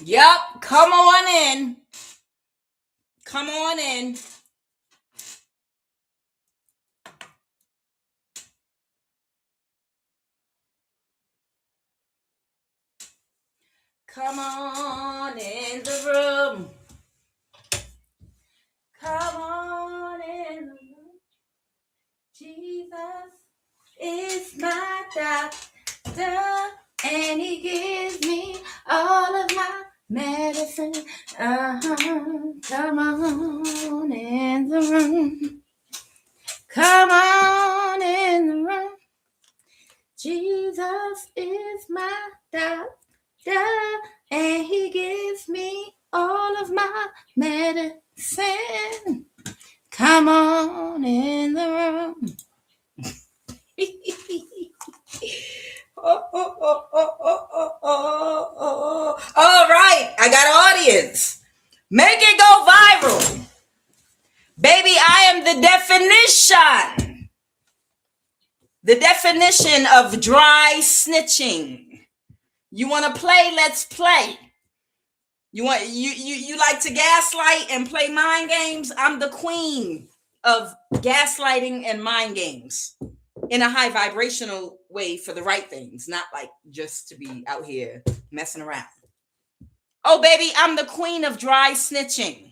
Yep. Come on in. Come on in. Come on in the room. Come on in the room. Jesus is my doctor, and he gives me all of my medicine. Come on in the room. Come on in the room. Jesus is my doctor, and he gives me all of my medicine. Come on in the room. All right, I got an audience. Make it go viral. Baby, I am the definition. The definition of dry snitching. You want to play? Let's play. You like to gaslight and play mind games? I'm the queen of gaslighting and mind games in a high vibrational way for the right things, not like just to be out here messing around. Oh, baby, I'm the queen of dry snitching.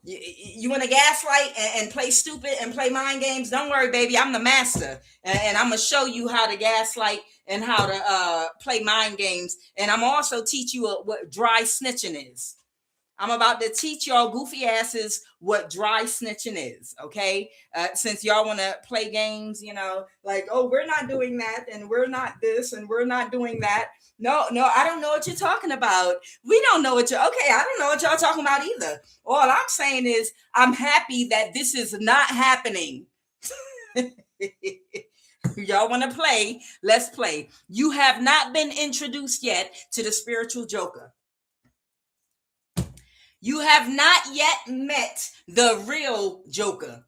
You want to gaslight and play stupid and play mind games? Don't worry, baby. I'm the master. And I'm going to show you how to gaslight and how to play mind games. And I'm also teach you what dry snitching is. I'm about to teach y'all goofy asses what dry snitching is, okay? Since y'all want to play games, like, oh, we're not doing that, and we're not this, and we're not doing that. No, I don't know what you're talking about. We don't know what I don't know what y'all talking about either. All I'm saying is I'm happy that this is not happening. Y'all want to play? Let's play. You have not been introduced yet to the spiritual joker. You have not yet met the real Joker.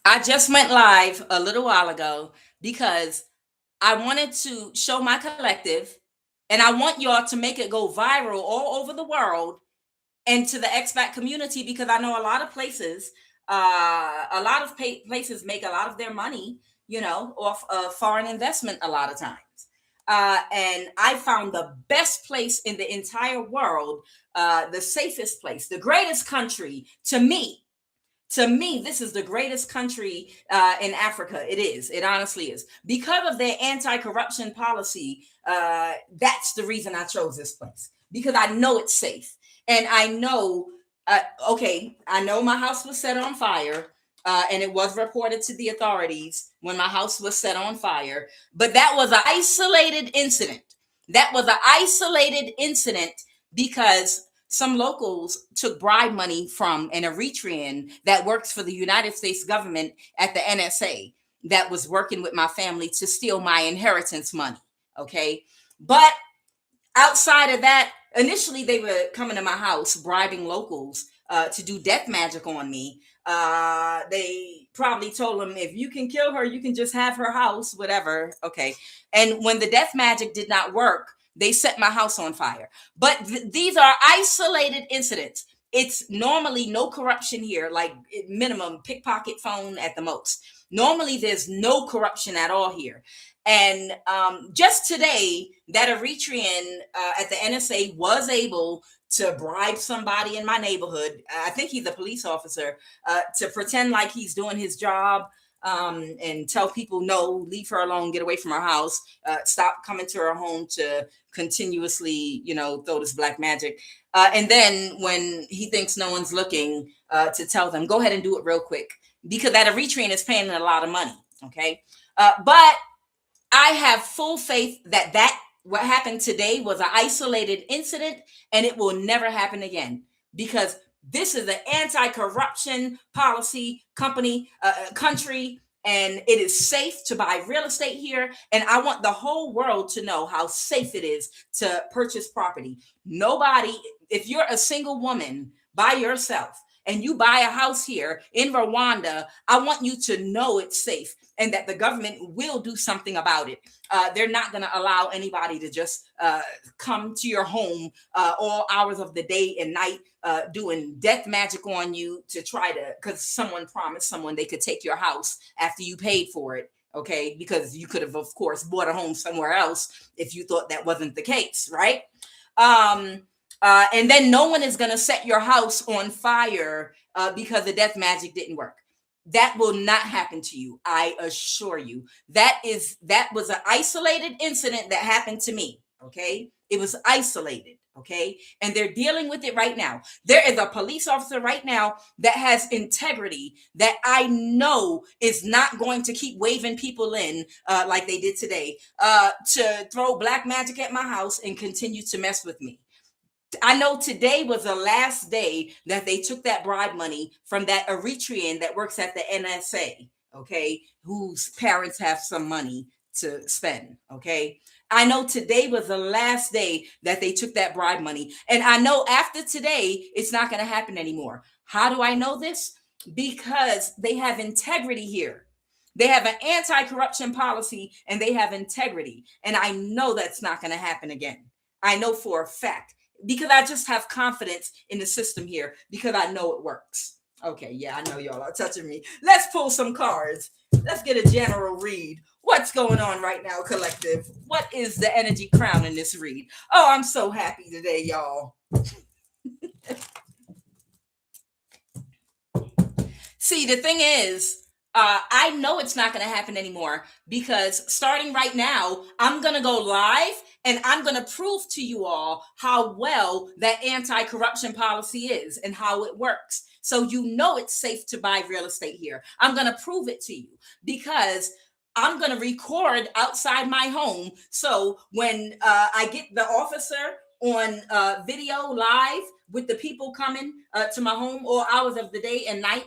I just went live a little while ago because I wanted to show my collective, and I want y'all to make it go viral all over the world and to the expat community, because I know a lot of places, places make a lot of their money, off of foreign investment a lot of times. And I found the best place in the entire world, the safest place, the greatest country to me. To me, this is the greatest country in Africa. It is. It honestly is. Because of their anti-corruption policy, that's the reason I chose this place. Because I know it's safe. And I know, I know my house was set on fire. And it was reported to the authorities when my house was set on fire. But that was an isolated incident. That was an isolated incident because some locals took bribe money from an Eritrean that works for the United States government at the NSA that was working with my family to steal my inheritance money. Okay. But outside of that, initially they were coming to my house bribing locals to do death magic on me. They probably told them, if you can kill her, you can just have her house, whatever. Okay. And when the death magic did not work, they set my house on fire. But these are isolated incidents. It's normally no corruption here, like minimum pickpocket phone at the most. Normally there's no corruption at all here. And just today, that Eritrean at the NSA was able to bribe somebody in my neighborhood. I think he's a police officer, to pretend like he's doing his job, and tell people, no, leave her alone, get away from her house, stop coming to her home to continuously, throw this black magic. And then when he thinks no one's looking, to tell them, go ahead and do it real quick, because that Eritrean is paying a lot of money. Okay. But I have full faith that what happened today was an isolated incident, and it will never happen again, because this is an anti-corruption policy country, and it is safe to buy real estate here. And I want the whole world to know how safe it is to purchase property. Nobody, if you're a single woman by yourself and you buy a house here in Rwanda, I want you to know it's safe and that the government will do something about it. They're not going to allow anybody to just come to your home all hours of the day and night, doing death magic on you to try to, because someone promised someone they could take your house after you paid for it. Okay, because you could have, of course, bought a home somewhere else if you thought that wasn't the case, right? And then no one is going to set your house on fire because the death magic didn't work. That will not happen to you. I assure you. That was an isolated incident that happened to me. Okay. It was isolated. Okay. And they're dealing with it right now. There is a police officer right now that has integrity that I know is not going to keep waving people in like they did today to throw black magic at my house and continue to mess with me. I know today was the last day that they took that bribe money from that Eritrean that works at the NSA, okay, whose parents have some money to spend, okay? I know today was the last day that they took that bribe money. And I know after today, it's not going to happen anymore. How do I know this? Because they have integrity here. They have an anti-corruption policy and they have integrity. And I know that's not going to happen again. I know for a fact. Because I just have confidence in the system here because I know it works. Okay, yeah, I know y'all are touching me. Let's pull some cards. Let's get a general read. What's going on right now, collective? What is the energy crown in this read? Oh, I'm so happy today, y'all. See, the thing is, I know it's not going to happen anymore because starting right now, I'm going to go live and I'm going to prove to you all how well that anti-corruption policy is and how it works. So you know it's safe to buy real estate here. I'm going to prove it to you because I'm going to record outside my home. So when I get the officer on video live with the people coming to my home all hours of the day and night,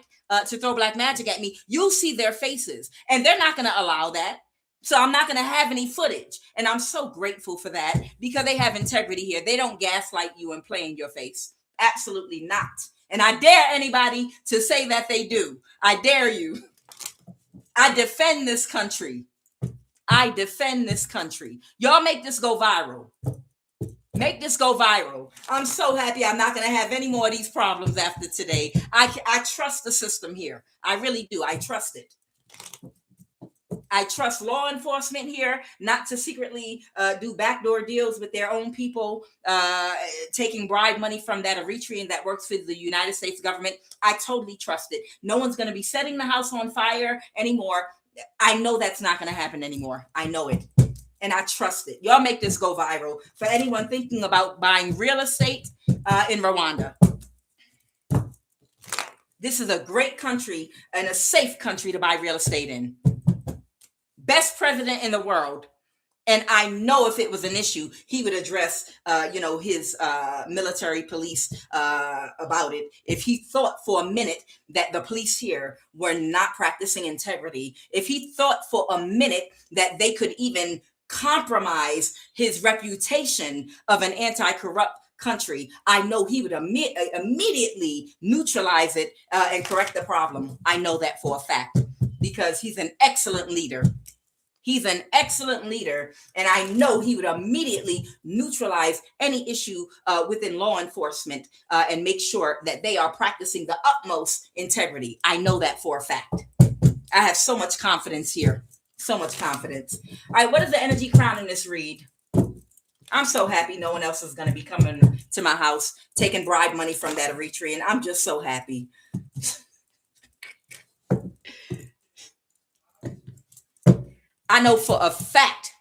to throw black magic at me, you'll see their faces and they're not going to allow that. So I'm not going to have any footage. And I'm so grateful for that because they have integrity here. They don't gaslight you and play in your face. Absolutely not. And I dare anybody to say that they do. I dare you. I defend this country. I defend this country. Y'all make this go viral. Make this go viral. I'm so happy I'm not going to have any more of these problems after today. I trust the system here. I really do. I trust it. I trust law enforcement here not to secretly do backdoor deals with their own people, taking bribe money from that Eritrean that works for the United States government. I totally trust it. No one's going to be setting the house on fire anymore. I know that's not going to happen anymore. I know it. And I trust it. Y'all make this go viral for anyone thinking about buying real estate in Rwanda. This is a great country and a safe country to buy real estate in. Best president in the world. And I know if it was an issue, he would address, his military police about it. If he thought for a minute that the police here were not practicing integrity, if he thought for a minute that they could even compromise his reputation of an anti-corrupt country, I know he would immediately neutralize it and correct the problem. I know that for a fact because he's an excellent leader. He's an excellent leader, and I know he would immediately neutralize any issue within law enforcement and make sure that they are practicing the utmost integrity. I know that for a fact. I have so much confidence here. So much confidence. All right, what is the energy crown in this read? I'm so happy no one else is going to be coming to my house, taking bribe money from that Eritrean. I'm just so happy. I know for a fact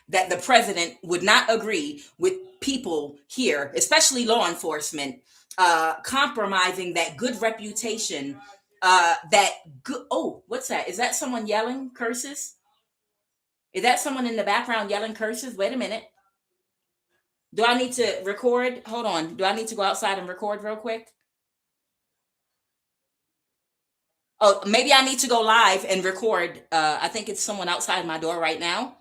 that the president would not agree with people here, especially law enforcement, compromising that good reputation. What's that? Is that someone yelling curses? Is that someone in the background yelling curses? Wait a minute. Do I need to record? Hold on. Do I need to go outside and record real quick? Oh, maybe I need to go live and record. I think it's someone outside my door right now.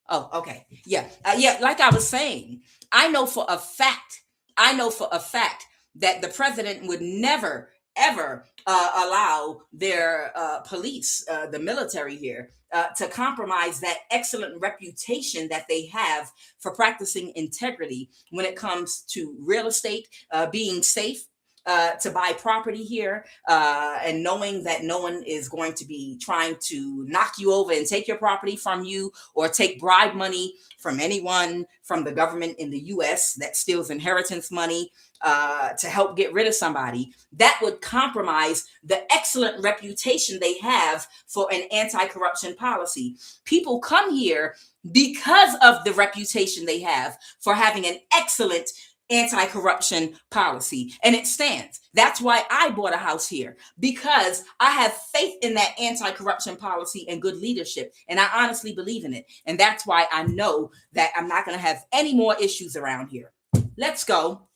Oh, okay. Yeah. Yeah. Like I was saying, I know for a fact, I know for a fact that the president would never, ever allow their police, the military here, to compromise that excellent reputation that they have for practicing integrity when it comes to real estate, being safe, to buy property here, and knowing that no one is going to be trying to knock you over and take your property from you, or take bribe money from anyone from the government in the US that steals inheritance money to help get rid of somebody. That would compromise the excellent reputation they have for an anti-corruption policy. People come here because of the reputation they have for having an excellent anti-corruption policy, and it stands. That's why I bought a house here, because I have faith in that anti-corruption policy and good leadership, and I honestly believe in it. And that's why I know that I'm not going to have any more issues around here. Let's go.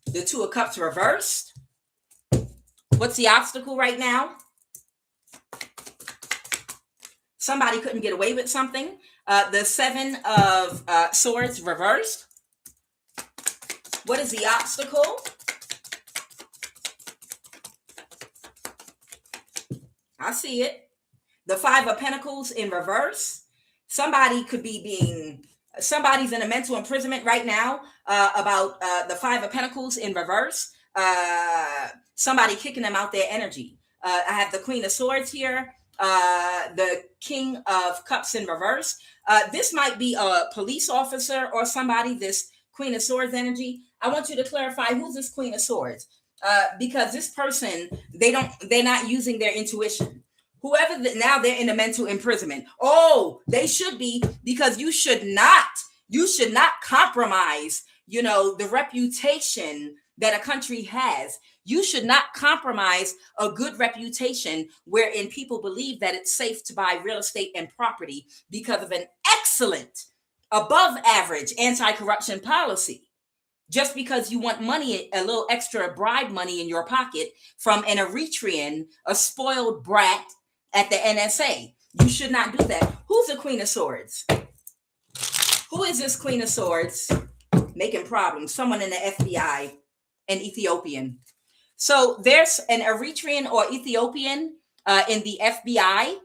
The Two of Cups reversed. What's the obstacle right now? Somebody couldn't get away with something. The Seven of Swords reversed. What is the obstacle? I see it. The Five of Pentacles in reverse. Somebody could be somebody's in a mental imprisonment right now about the Five of Pentacles in reverse. Somebody kicking them out their energy. I have the Queen of Swords here. The King of Cups in reverse. This might be a police officer or somebody, this Queen of Swords energy. I want you to clarify, who's this Queen of Swords? Because this person, they're not using their intuition. Whoever now they're in a mental imprisonment. Oh, they should be, because you should not compromise, the reputation that a country has. You should not compromise a good reputation wherein people believe that it's safe to buy real estate and property because of an excellent, above average anti-corruption policy. Just because you want money, a little extra bribe money in your pocket from an Eritrean, a spoiled brat at the NSA. You should not do that. Who's the Queen of Swords? Who is this Queen of Swords making problems? Someone in the FBI, an Ethiopian. So there's an Eritrean or Ethiopian in the FBI.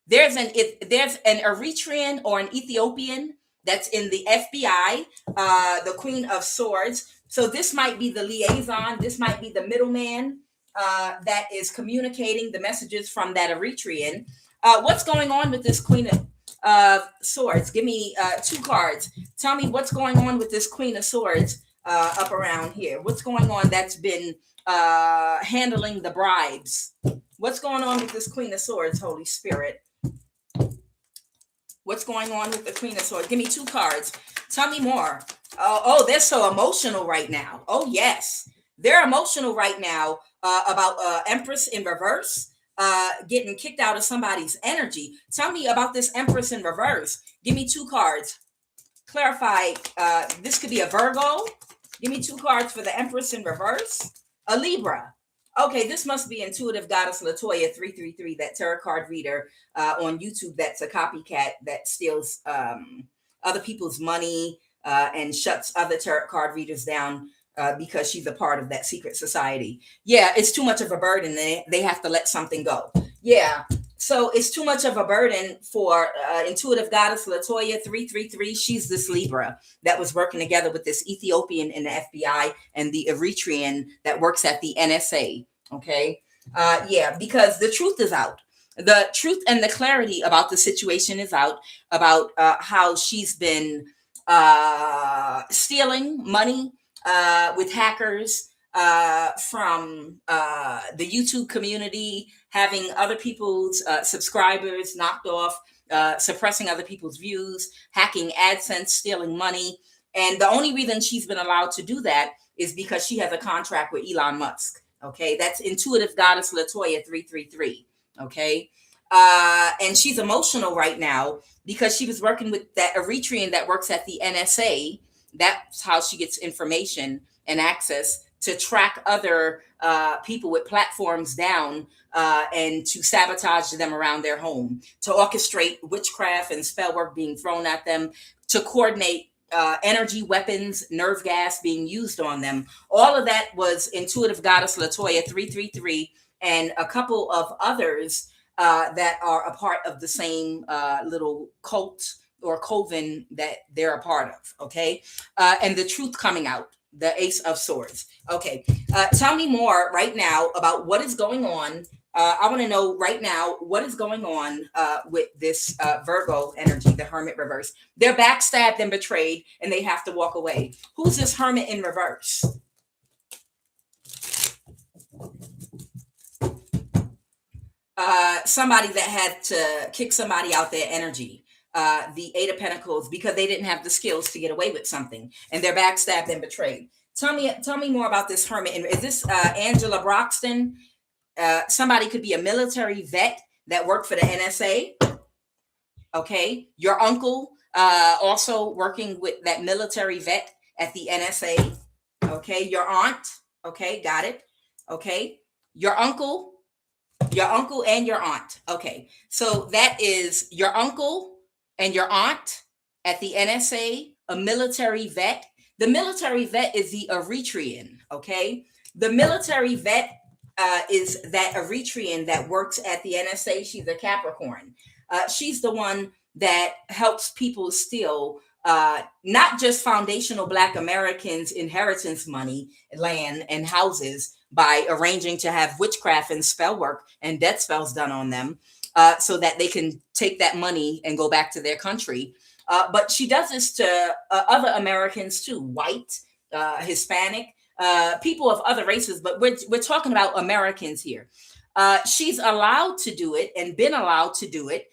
There's an Eritrean or an Ethiopian that's in the FBI, the Queen of Swords. So this might be the liaison. This might be the middleman that is communicating the messages from that Eritrean. What's going on with this Queen of Swords? Give me 2 cards. Tell me what's going on with this Queen of Swords up around here. What's going on that's been handling the bribes? What's going on with this Queen of Swords, Holy Spirit? What's going on with the Queen of Swords? Give me 2 cards. Tell me more. Oh, they're so emotional right now. Oh, yes. They're emotional right now about Empress in reverse, getting kicked out of somebody's energy. Tell me about this Empress in reverse. Give me 2 cards. Clarify. This could be a Virgo. Give me 2 cards for the Empress in reverse. A Libra. Okay, this must be Intuitive Goddess Latoya 333, that tarot card reader on YouTube that's a copycat that steals other people's money and shuts other tarot card readers down because she's a part of that secret society. Yeah, it's too much of a burden. They have to let something go. Yeah, so it's too much of a burden for Intuitive Goddess Latoya 333. She's this Libra that was working together with this Ethiopian in the FBI and the Eritrean that works at the NSA. Okay. Yeah, because the truth is out. The truth and the clarity about the situation is out about how she's been stealing money with hackers from the YouTube community, having other people's subscribers knocked off, suppressing other people's views, hacking AdSense, stealing money. And the only reason she's been allowed to do that is because she has a contract with Elon Musk. Okay, that's Intuitive Goddess Latoya 333. Okay, and she's emotional right now because she was working with that Eritrean that works at the NSA. That's how she gets information and access to track other people with platforms down and to sabotage them around their home, to orchestrate witchcraft and spell work being thrown at them, to coordinate energy weapons, nerve gas being used on them. All of that was Intuitive Goddess Latoya 333 and a couple of others that are a part of the same little cult or coven that they're a part of. Okay. And the truth coming out, the Ace of Swords. Okay. Tell me more right now about what is going on. I want to know right now what is going on with this Virgo energy, the Hermit reverse. They're backstabbed and betrayed, and they have to walk away. Who's this Hermit in reverse? Somebody that had to kick somebody out their energy. The Eight of Pentacles, because they didn't have the skills to get away with something, and they're backstabbed and betrayed. Tell me more about this Hermit. Is this Angela Broxton? Somebody could be a military vet that worked for the NSA. Okay. Your uncle also working with that military vet at the NSA. Okay. Your aunt. Okay. Got it. Okay. Your uncle and your aunt. Okay. So that is your uncle and your aunt at the NSA, a military vet. The military vet is the Eritrean. Okay. The military vet is that Eritrean that works at the NSA. She's a Capricorn. She's the one that helps people steal not just foundational Black Americans' inheritance money, land, and houses by arranging to have witchcraft and spell work and death spells done on them so that they can take that money and go back to their country. But she does this to other Americans too, white, Hispanic, people of other races, but we're talking about Americans here. She's allowed to do it and been allowed to do it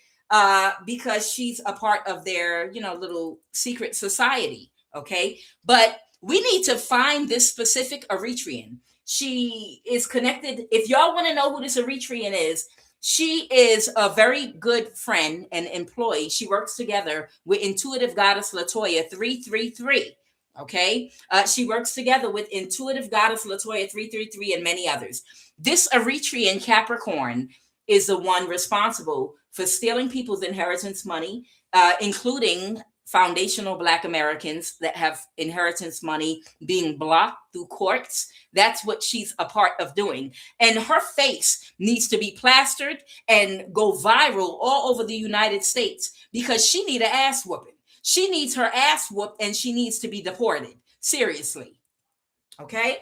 because she's a part of their, little secret society. Okay. But we need to find this specific Eritrean. She is connected. If y'all want to know who this Eritrean is, she is a very good friend and employee. She works together with Intuitive Goddess Latoya 333. Okay. She works together with Intuitive Goddess Latoya 333 and many others. This Eritrean Capricorn is the one responsible for stealing people's inheritance money, including foundational Black Americans that have inheritance money being blocked through courts. That's what she's a part of doing. And her face needs to be plastered and go viral all over the United States because she needs an ass whooping. She needs her ass whooped and she needs to be deported. Seriously. Okay?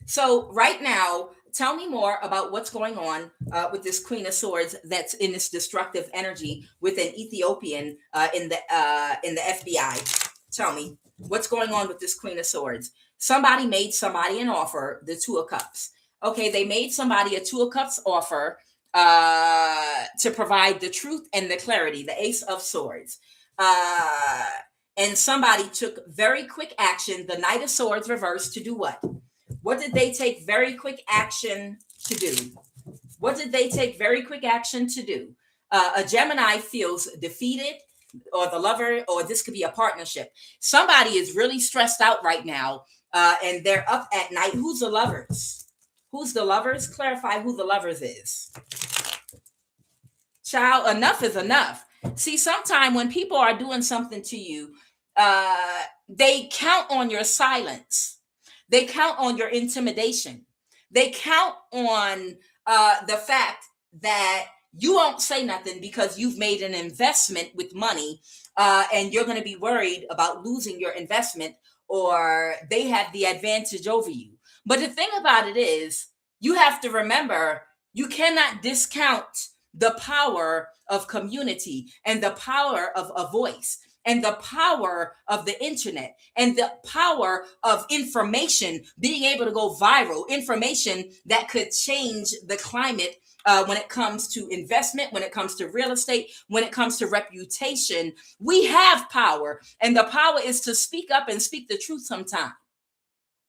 So right now, tell me more about what's going on with this Queen of Swords that's in this destructive energy with an Ethiopian in the FBI. Tell me what's going on with this Queen of Swords. Somebody made somebody an offer, the Two of Cups. Okay, they made somebody a Two of Cups offer to provide the truth and the clarity, the Ace of Swords. And somebody took very quick action, the Knight of Swords reversed, to do what? What did they take very quick action to do? What did they take very quick action to do? A Gemini feels defeated, or the lover, or this could be a partnership. Somebody is really stressed out right now, and they're up at night. Who's the lovers? Who's the lovers? Clarify who the lovers is. Child, enough is enough. See, sometime when people are doing something to you, they count on your silence. They count on your intimidation. They count on the fact that you won't say nothing because you've made an investment with money and you're going to be worried about losing your investment, or they have the advantage over you. But the thing about it is, you have to remember, you cannot discount the power of community and the power of a voice, and the power of the internet, and the power of information being able to go viral, information that could change the climate when it comes to investment, when it comes to real estate, when it comes to reputation. We have power, and the power is to speak up and speak the truth sometime.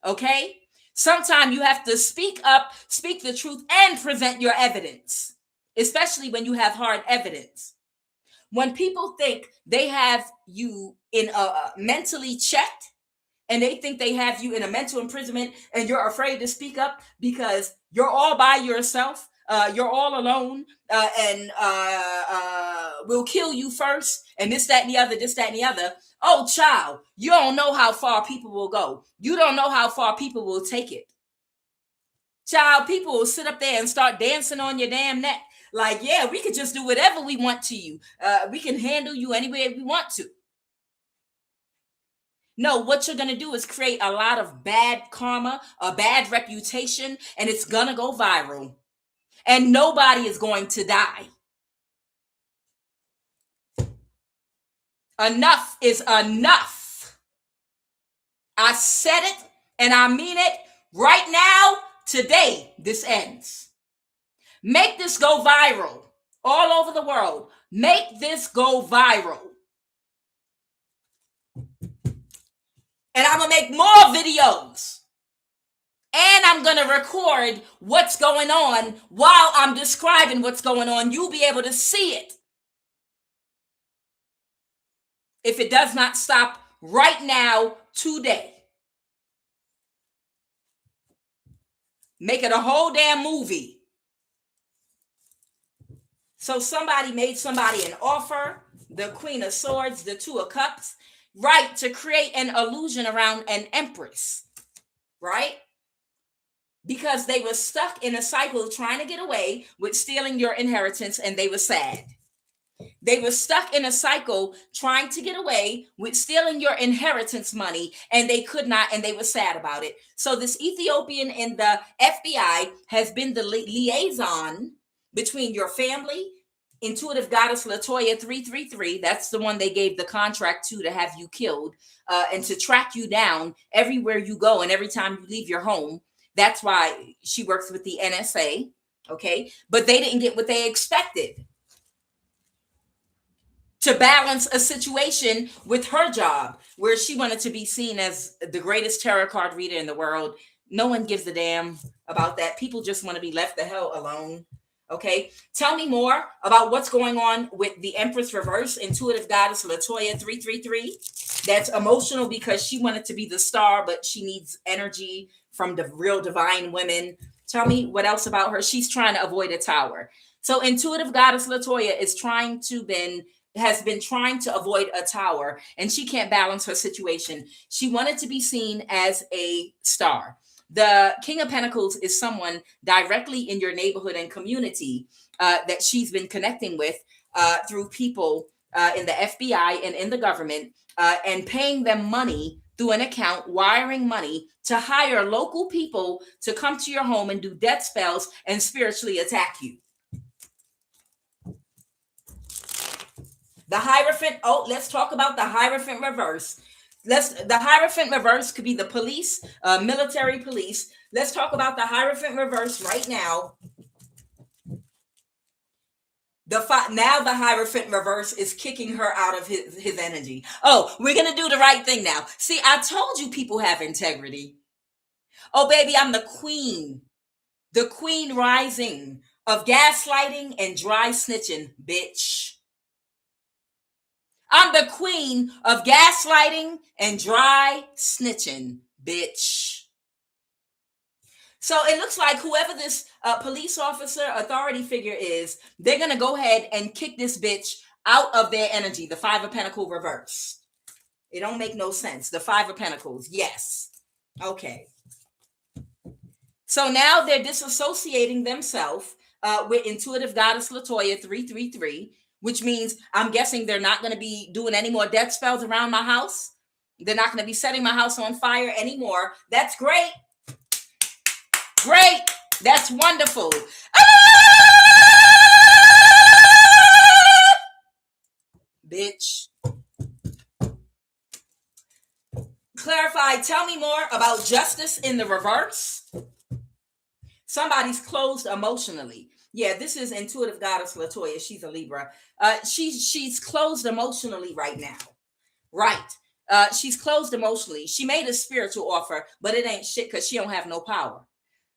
Okay? Sometimes you have to speak up, speak the truth, and present your evidence, especially when you have hard evidence. When people think they have you in a mentally checked and they think they have you in a mental imprisonment, and you're afraid to speak up because you're all by yourself, you're all alone, and we'll kill you first, and this, that, and the other, this, that, and the other. Oh, child, you don't know how far people will go. You don't know how far people will take it. Child, people will sit up there and start dancing on your damn neck. Like, yeah, we could just do whatever we want to you. We can handle you any way we want to. No, what you're going to do is create a lot of bad karma, a bad reputation, and it's going to go viral. And nobody is going to die. Enough is enough. I said it and I mean it. Right now, today, this ends. Make this go viral all over the world. Make this go viral. And I'm going to make more videos. And I'm going to record what's going on while I'm describing what's going on. You'll be able to see it. If it does not stop right now, today. Make it a whole damn movie. So somebody made somebody an offer, the Queen of Swords, the Two of Cups, right, to create an illusion around an empress, right? Because they were stuck in a cycle trying to get away with stealing your inheritance, and they were sad. They were stuck in a cycle trying to get away with stealing your inheritance money, and they could not, and they were sad about it. So this Ethiopian in the FBI has been the liaison between your family, Intuitive Goddess Latoya 333, that's the one they gave the contract to have you killed, and to track you down everywhere you go and every time you leave your home. That's why she works with the NSA, okay? But they didn't get what they expected. To balance a situation with her job where she wanted to be seen as the greatest tarot card reader in the world. No one gives a damn about that. People just want to be left the hell alone. Okay. Tell me more about what's going on with the Empress Reverse, Intuitive Goddess Latoya 333. That's emotional because she wanted to be the star, but she needs energy from the real divine women. Tell me what else about her. She's trying to avoid a tower. So Intuitive Goddess Latoya has been trying to avoid a tower, and she can't balance her situation. She wanted to be seen as a star. The King of Pentacles is someone directly in your neighborhood and community that she's been connecting with through people in the FBI and in the government, and paying them money through an account, wiring money to hire local people to come to your home and do death spells and spiritually attack you. The Hierophant, let's talk about the Hierophant Reverse. The Hierophant Reverse could be the police, military police. Let's talk about the Hierophant Reverse right now. Now the Hierophant Reverse is kicking her out of his energy. Oh, we're going to do the right thing now. See, I told you people have integrity. Oh, baby, I'm the queen rising of gaslighting and dry snitching, bitch. I'm the queen of gaslighting and dry snitching, bitch. So it looks like whoever this police officer, authority figure is, they're going to go ahead and kick this bitch out of their energy. The Five of Pentacles reverse. It don't make no sense. The Five of Pentacles. Yes. Okay. So now they're disassociating themselves with Intuitive Goddess Latoya 333. Which means I'm guessing they're not going to be doing any more death spells around my house. They're not going to be setting my house on fire anymore. That's great. Great. That's wonderful. Bitch. Clarify. Tell me more about justice in the reverse. Somebody's closed emotionally. Yeah, this is Intuitive Goddess Latoya. She's a Libra. She's closed emotionally right now. Right. She's closed emotionally. She made a spiritual offer, but it ain't shit because she don't have no power.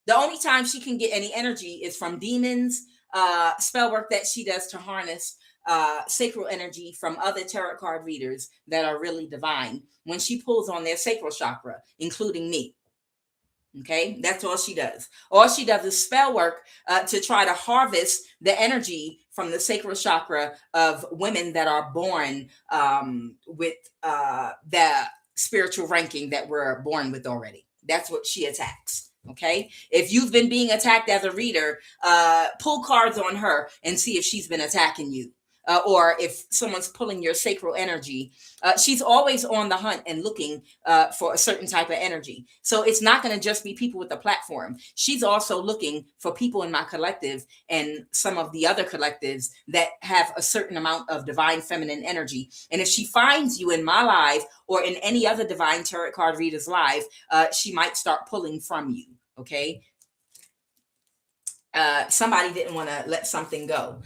The only time she can get any energy is from demons, spell work that she does to harness sacral energy from other tarot card readers that are really divine when she pulls on their sacral chakra, including me. Okay, that's all she does. All she does is spell work to try to harvest the energy from the sacral chakra of women that are born with the spiritual ranking that we're born with already. That's what she attacks. Okay, if you've been being attacked as a reader, pull cards on her and see if she's been attacking you. Or if someone's pulling your sacral energy, she's always on the hunt and looking for a certain type of energy. So it's not going to just be people with a platform. She's also looking for people in my collective and some of the other collectives that have a certain amount of divine feminine energy. And if she finds you in my live or in any other divine tarot card reader's live, she might start pulling from you. Okay. Somebody didn't want to let something go.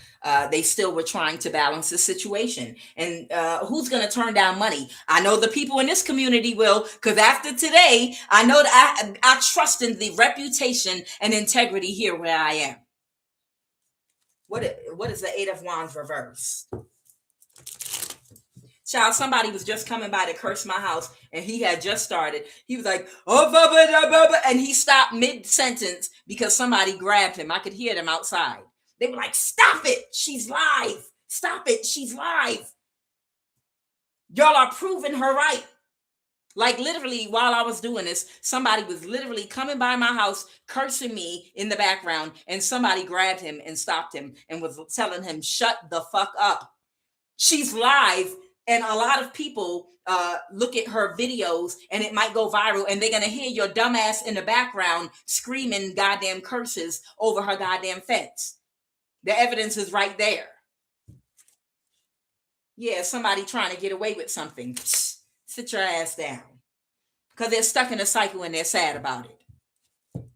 They still were trying to balance the situation. And who's going to turn down money? I know the people in this community will, because after today, I know that I trust in the reputation and integrity here where I am. What is the Eight of Wands reverse? Child, somebody was just coming by to curse my house, and he had just started. He was like, oh, blah, blah, blah, blah, and he stopped mid-sentence because somebody grabbed him. I could hear them outside. They were like, stop it. She's live. Stop it. She's live. Y'all are proving her right. Like literally while I was doing this, somebody was literally coming by my house, cursing me in the background, and somebody grabbed him and stopped him and was telling him, shut the fuck up. She's live. And a lot of people look at her videos and it might go viral and they're going to hear your dumbass in the background screaming goddamn curses over her goddamn fence. The evidence is right there. Yeah, somebody trying to get away with something. Sit your ass down. Because they're stuck in a cycle and they're sad about it.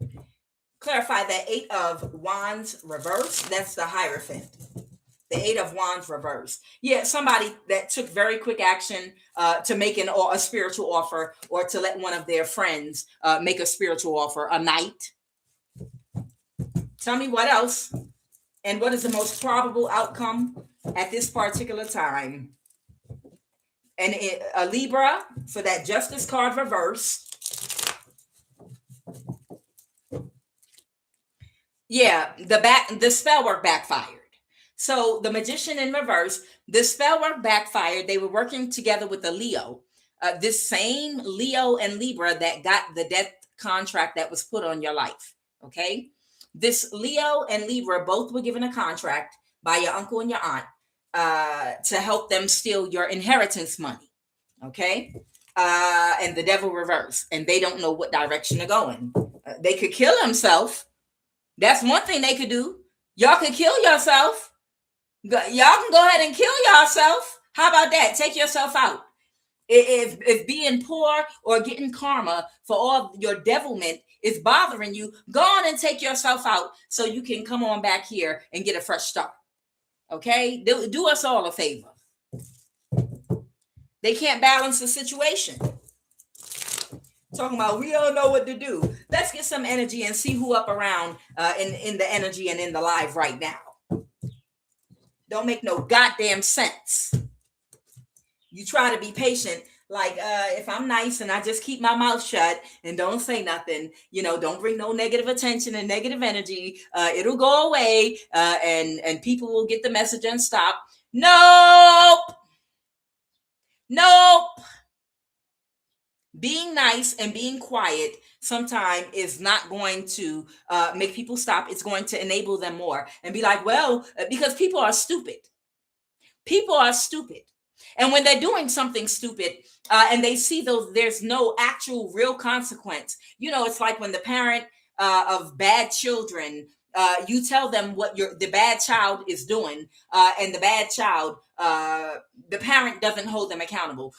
Clarify that Eight of Wands reverse. That's the Hierophant. The Eight of Wands reverse. Yeah, somebody that took very quick action to make a spiritual offer or to let one of their friends make a spiritual offer, a knight. Tell me what else. And what is the most probable outcome at this particular time? And a Libra for that Justice card reverse. Yeah, the spell work backfired. So the Magician in reverse, the spell work backfired. They were working together with the Leo, this same Leo and Libra that got the death contract that was put on your life. Okay. This Leo and Libra both were given a contract by your uncle and your aunt to help them steal your inheritance money. Okay. And the devil reverse, and they don't know what direction they're going. They could kill themselves. That's one thing they could do. Y'all could kill yourself. Y'all can go ahead and kill yourself. How about that? Take yourself out. If being poor or getting karma for all your devilment is bothering you, go on and take yourself out so you can come on back here and get a fresh start. Okay? Do us all a favor. They can't balance the situation. Talking about we don't know what to do. Let's get some energy and see who up around in the energy and in the live right now. Don't make no goddamn sense. You try to be patient. Like if I'm nice and I just keep my mouth shut and don't say nothing, don't bring no negative attention and negative energy. It'll go away and people will get the message and stop. Nope. Being nice and being quiet sometimes is not going to make people stop. It's going to enable them more and be like, well, because people are stupid. People are stupid. And when they're doing something stupid and they see there's no actual real consequence, it's like when the parent of bad children, you tell them what the bad child is doing, and the bad child, the parent doesn't hold them accountable.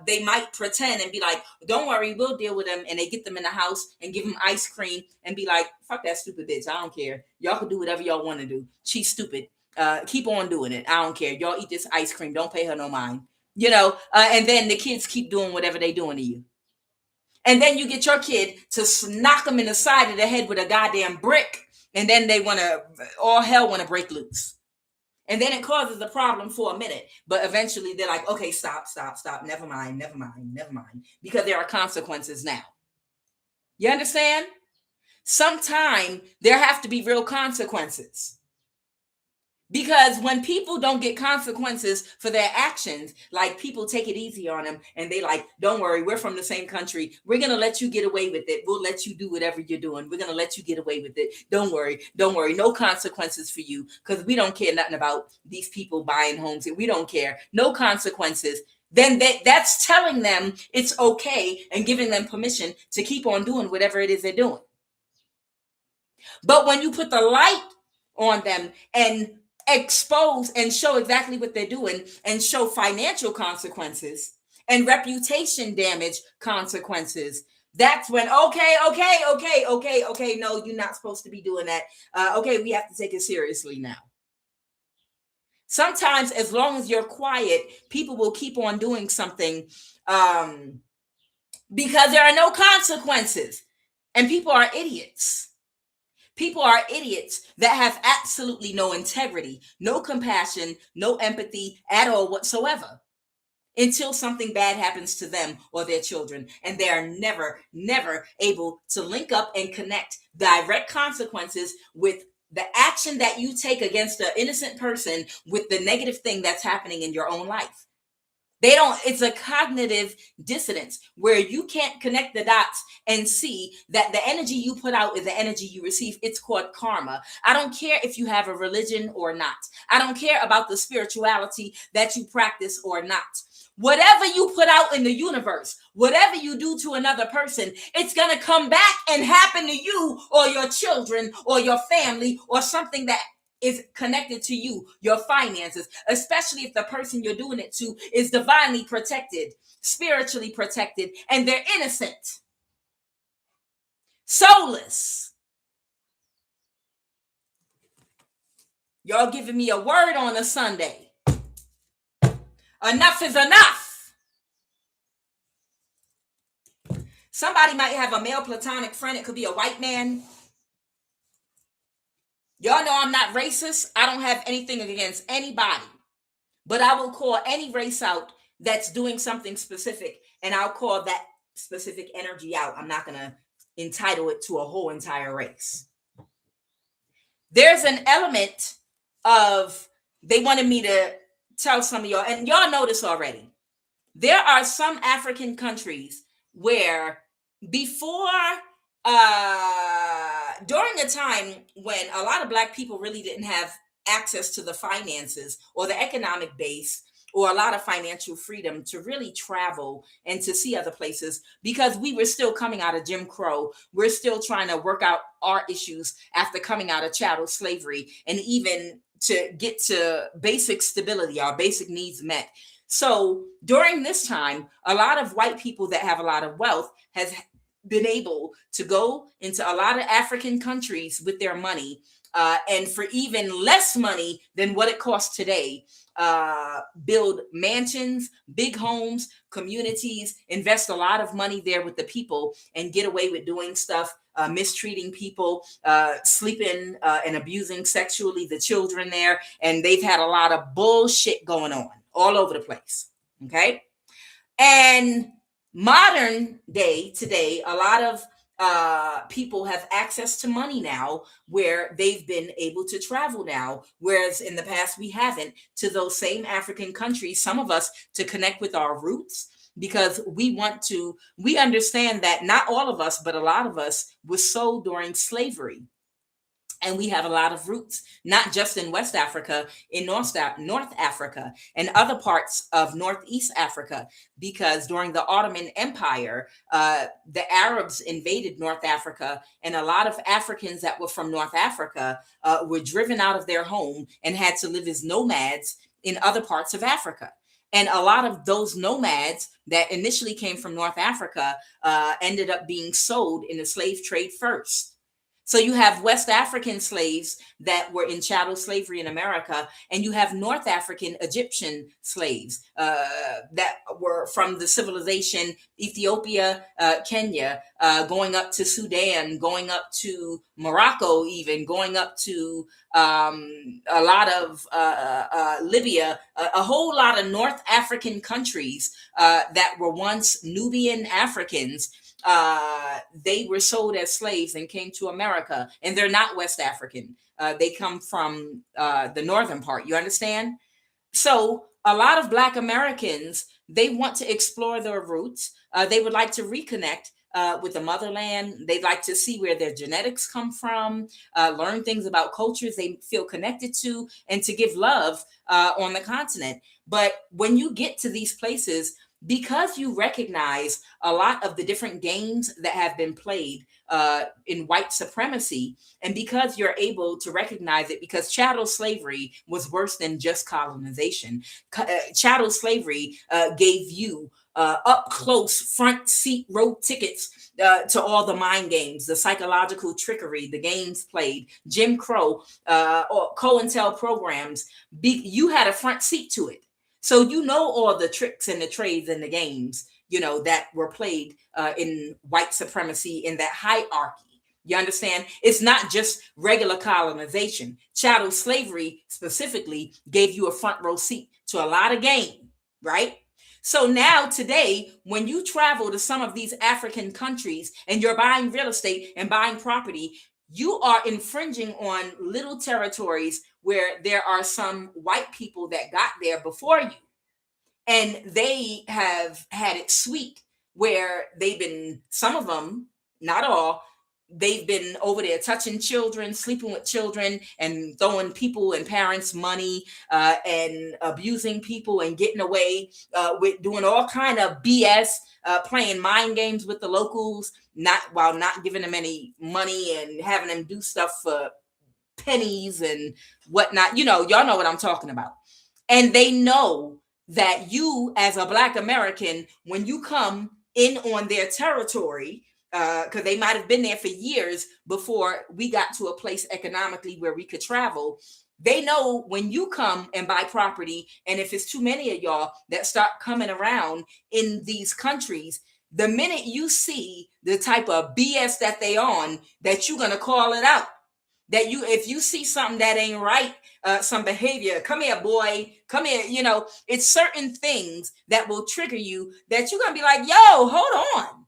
They might pretend and be like, don't worry, we'll deal with them. And they get them in the house and give them ice cream and be like, fuck that stupid bitch. I don't care. Y'all can do whatever y'all want to do. She's stupid. Keep on doing it. I don't care. Y'all eat this ice cream. Don't pay her no mind. And then the kids keep doing whatever they doing to you. And then you get your kid to knock them in the side of the head with a goddamn brick. And then all hell want to break loose. And then it causes a problem for a minute, but eventually they're like, okay, stop, never mind, because there are consequences now. You understand? Sometime there have to be real consequences. Because when people don't get consequences for their actions, like people take it easy on them and they like, don't worry, we're from the same country. We're going to let you get away with it. We'll let you do whatever you're doing. We're going to let you get away with it. Don't worry. No consequences for you because we don't care nothing about these people buying homes. We don't care. No consequences. Then that's telling them it's okay and giving them permission to keep on doing whatever it is they're doing. But when you put the light on them and expose and show exactly what they're doing and show financial consequences and reputation damage consequences, that's when, okay, no, you're not supposed to be doing that. Okay, we have to take it seriously now. Sometimes as long as you're quiet, people will keep on doing something because there are no consequences, and people are idiots. People are idiots that have absolutely no integrity, no compassion, no empathy at all whatsoever until something bad happens to them or their children. And they are never able to link up and connect direct consequences with the action that you take against an innocent person with the negative thing that's happening in your own life. It's a cognitive dissonance where you can't connect the dots and see that the energy you put out is the energy you receive. It's called karma. I don't care if you have a religion or not. I don't care about the spirituality that you practice or not. Whatever you put out in the universe, whatever you do to another person, it's going to come back and happen to you or your children or your family or something that is connected to you, your finances, especially if the person you're doing it to is divinely protected, spiritually protected, and they're innocent, soulless. Y'all giving me a word on a Sunday. Enough is enough. Somebody might have a male platonic friend. It could be a white man. Y'all know I'm not racist. I don't have anything against anybody. But I will call any race out that's doing something specific, and I'll call that specific energy out. I'm not going to entitle it to a whole entire race. There's an element of, they wanted me to tell some of y'all, and y'all know this already. There are some African countries where before during a time when a lot of Black people really didn't have access to the finances or the economic base or a lot of financial freedom to really travel and to see other places, because we were still coming out of Jim Crow. We're still trying to work out our issues after coming out of chattel slavery, and even to get to basic stability, our basic needs met. So during this time, a lot of white people that have a lot of wealth has been able to go into a lot of African countries with their money, and for even less money than what it costs today, build mansions, big homes, communities, invest a lot of money there with the people, and get away with doing stuff, mistreating people, sleeping and abusing sexually the children there. And they've had a lot of bullshit going on all over the place. Okay. And modern day today, a lot of people have access to money now, where they've been able to travel now, whereas in the past we haven't, to those same African countries, some of us, to connect with our roots, because we understand that not all of us, but a lot of us were sold during slavery. And we have a lot of roots, not just in West Africa, in North Africa and other parts of Northeast Africa, because during the Ottoman Empire, the Arabs invaded North Africa, and a lot of Africans that were from North Africa were driven out of their home and had to live as nomads in other parts of Africa. And a lot of those nomads that initially came from North Africa ended up being sold in the slave trade first. So you have West African slaves that were in chattel slavery in America, and you have North African Egyptian slaves that were from the civilization Ethiopia, Kenya, going up to Sudan, going up to Morocco, even going up to a lot of Libya, a whole lot of North African countries that were once Nubian Africans. They were sold as slaves and came to America, and they're not West African. They come from the northern part. You understand? So a lot of Black Americans, they want to explore their roots. They would like to reconnect with the motherland. They'd like to see where their genetics come from, learn things about cultures they feel connected to, and to give love on the continent. But when you get to these places, because you recognize a lot of the different games that have been played in white supremacy, and because you're able to recognize it, because chattel slavery was worse than just colonization. Chattel slavery gave you up close front seat row tickets to all the mind games, the psychological trickery, the games played, Jim Crow, or COINTEL programs. You had a front seat to it. So you know all the tricks and the trades and the games, that were played in white supremacy, in that hierarchy. You understand? It's not just regular colonization. Chattel slavery specifically gave you a front row seat to a lot of game, right? So now today, when you travel to some of these African countries and you're buying real estate and buying property, you are infringing on little territories where there are some white people that got there before you. And they have had it sweet, where they've been, some of them, not all, they've been over there touching children, sleeping with children, and throwing people and parents money, and abusing people and getting away with doing all kind of BS, playing mind games with the locals, while not giving them any money and having them do stuff for pennies and whatnot. Y'all know what I'm talking about. And they know that you, as a Black American, when you come in on their territory, because they might have been there for years before we got to a place economically where we could travel. They know when you come and buy property, and if it's too many of y'all that start coming around in these countries, the minute you see the type of BS that they on, that you're going to call it out. That if you see something that ain't right, some behavior, come here, boy, come here. It's certain things that will trigger you, that you're going to be like, yo, hold on.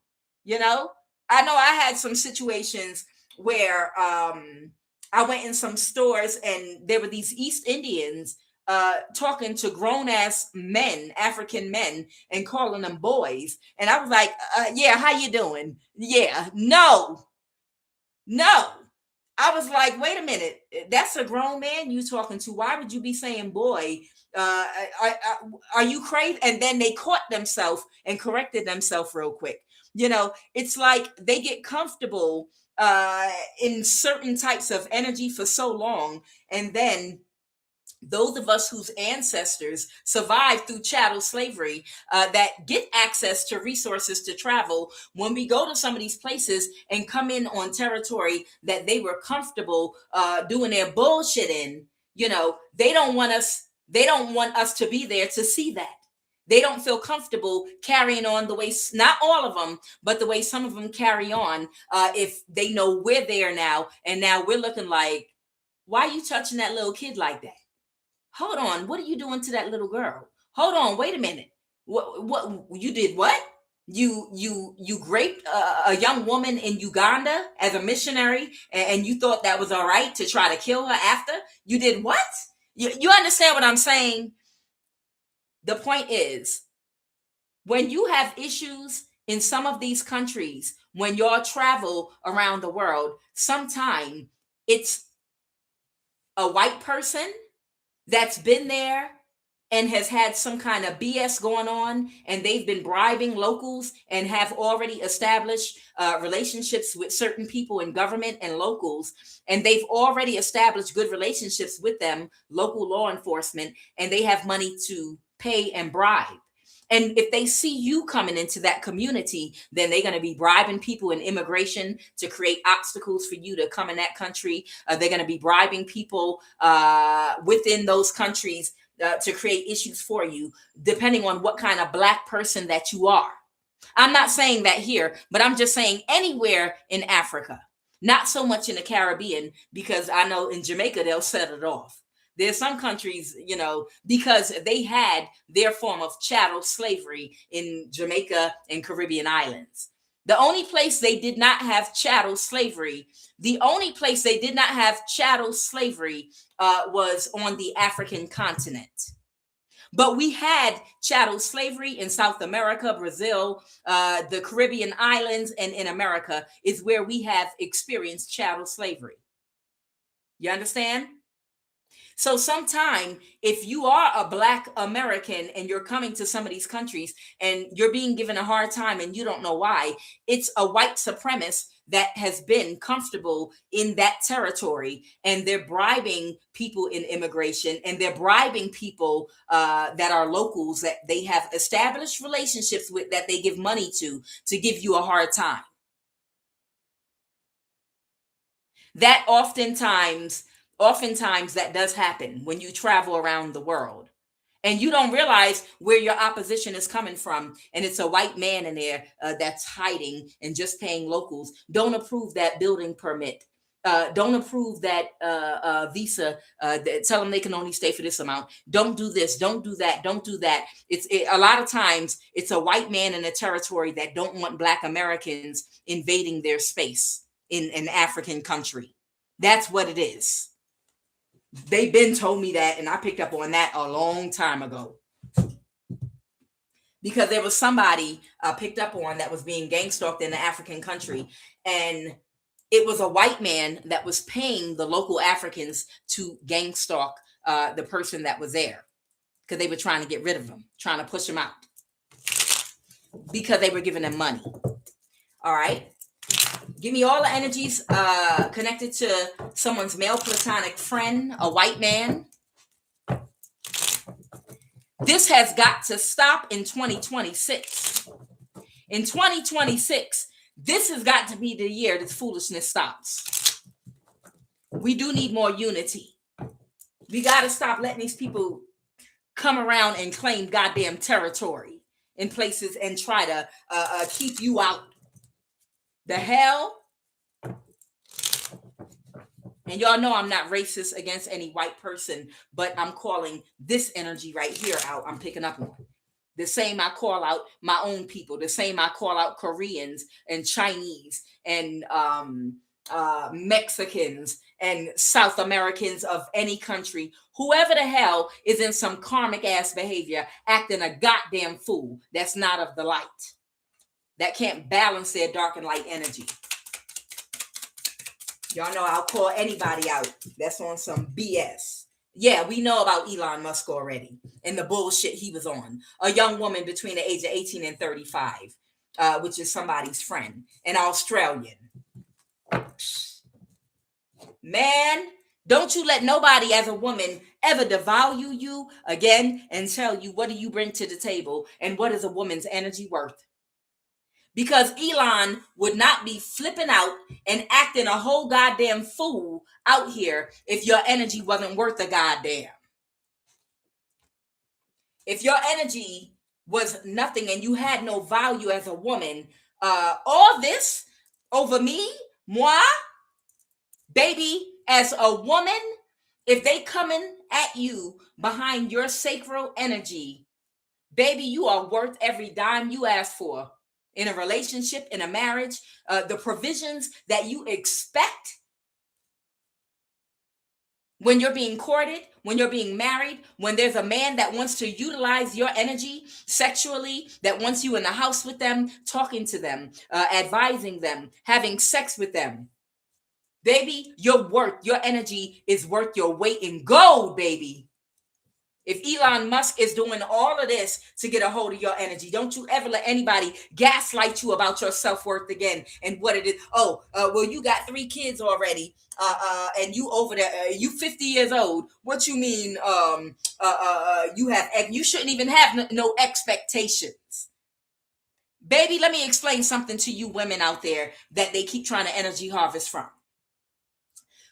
I know I had some situations where I went in some stores and there were these East Indians talking to grown ass men, African men, and calling them boys. And I was like, yeah, how you doing? Yeah, no. I was like, wait a minute, that's a grown man you talking to. Why would you be saying boy? Are you crazy? And then they caught themselves and corrected themselves real quick. It's like they get comfortable in certain types of energy for so long. And then those of us whose ancestors survived through chattel slavery, that get access to resources to travel, when we go to some of these places and come in on territory that they were comfortable doing their bullshit in, they don't want us to be there to see that. They don't feel comfortable carrying on the way, not all of them, but the way some of them carry on, if they know we're there now, and now we're looking like, why are you touching that little kid like that? Hold on, what are you doing to that little girl? Hold on, wait a minute. What you did? What? You raped a young woman in Uganda as a missionary, and you thought that was all right to try to kill her after? You did what? You understand what I'm saying? The point is, when you have issues in some of these countries, when y'all travel around the world, sometime it's a white person that's been there and has had some kind of BS going on, and they've been bribing locals and have already established relationships with certain people in government and locals, and they've already established good relationships with them, local law enforcement, and they have money to pay and bribe. And if they see you coming into that community, then they're going to be bribing people in immigration to create obstacles for you to come in that country. They're going to be bribing people within those countries to create issues for you, depending on what kind of Black person that you are. I'm not saying that here, but I'm just saying anywhere in Africa, not so much in the Caribbean, because I know in Jamaica they'll set it off. There's some countries, because they had their form of chattel slavery in Jamaica and Caribbean islands. The only place they did not have chattel slavery, was on the African continent. But we had chattel slavery in South America, Brazil, the Caribbean islands, and in America is where we have experienced chattel slavery. You understand? So sometime, if you are a Black American and you're coming to some of these countries and you're being given a hard time and you don't know why, it's a white supremacist that has been comfortable in that territory, and they're bribing people in immigration, and they're bribing people that are locals that they have established relationships with, that they give money to give you a hard time. That oftentimes that does happen when you travel around the world, and you don't realize where your opposition is coming from, and it's a white man in there that's hiding and just paying locals. Don't approve that building permit. Don't approve that visa. Tell them they can only stay for this amount. Don't do this. Don't do that. Don't do that. A lot of times it's a white man in a territory that don't want Black Americans invading their space in an African country. That's what it is. They've been told me that, and I picked up on that a long time ago, because there was somebody I picked up on that was being gang stalked in an African country, and it was a white man that was paying the local Africans to gang stalk the person that was there, because they were trying to get rid of him, trying to push him out, because they were giving them money. All right. Give me all the energies connected to someone's male platonic friend, a white man. This has got to stop in 2026. In 2026, this has got to be the year this foolishness stops. We do need more unity. We got to stop letting these people come around and claim goddamn territory in places and try to keep you out. The hell? And y'all know I'm not racist against any white person, but I'm calling this energy right here out. I'm picking up on the same I call out my own people, the same I call out Koreans and Chinese and Mexicans and South Americans of any country. Whoever the hell is in some karmic ass behavior, acting a goddamn fool, that's not of the light, that can't balance their dark and light energy. Y'all know I'll call anybody out that's on some BS. Yeah, we know about Elon Musk already and the bullshit he was on. A young woman between the age of 18 and 35, which is somebody's friend, an Australian. Man, don't you let nobody as a woman ever devalue you again and tell you what do you bring to the table and what is a woman's energy worth. Because Elon would not be flipping out and acting a whole goddamn fool out here if your energy wasn't worth a goddamn. If your energy was nothing and you had no value as a woman, all this over me, moi, baby, as a woman, if they coming at you behind your sacral energy, baby, you are worth every dime you ask for. In a relationship, in a marriage, the provisions that you expect when you're being courted, when you're being married, when there's a man that wants to utilize your energy sexually, that wants you in the house with them, talking to them, advising them, having sex with them. Baby, your energy is worth your weight in gold, baby. If Elon Musk is doing all of this to get a hold of your energy, don't you ever let anybody gaslight you about your self-worth again and what it is. Well, you got 3 kids already, and you over there, you 50 years old. What you mean? You shouldn't even have no expectations. Baby, let me explain something to you women out there that they keep trying to energy harvest from.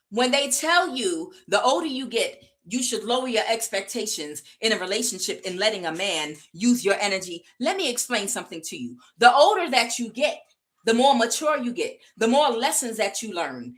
When they tell you the older you get, you should lower your expectations in a relationship in letting a man use your energy. Let me explain something to you. The older that you get, the more mature you get, the more lessons that you learn,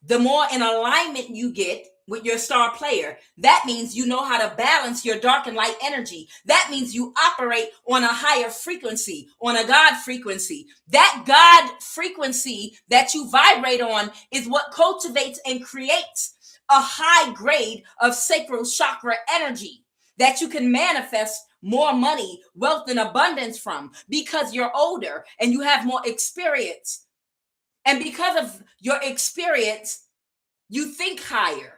the more in alignment you get with your star player. That means you know how to balance your dark and light energy. That means you operate on a higher frequency, on a God frequency. That God frequency that you vibrate on is what cultivates and creates a high grade of sacral chakra energy that you can manifest more money, wealth, and abundance from, because you're older and you have more experience. And because of your experience, you think higher.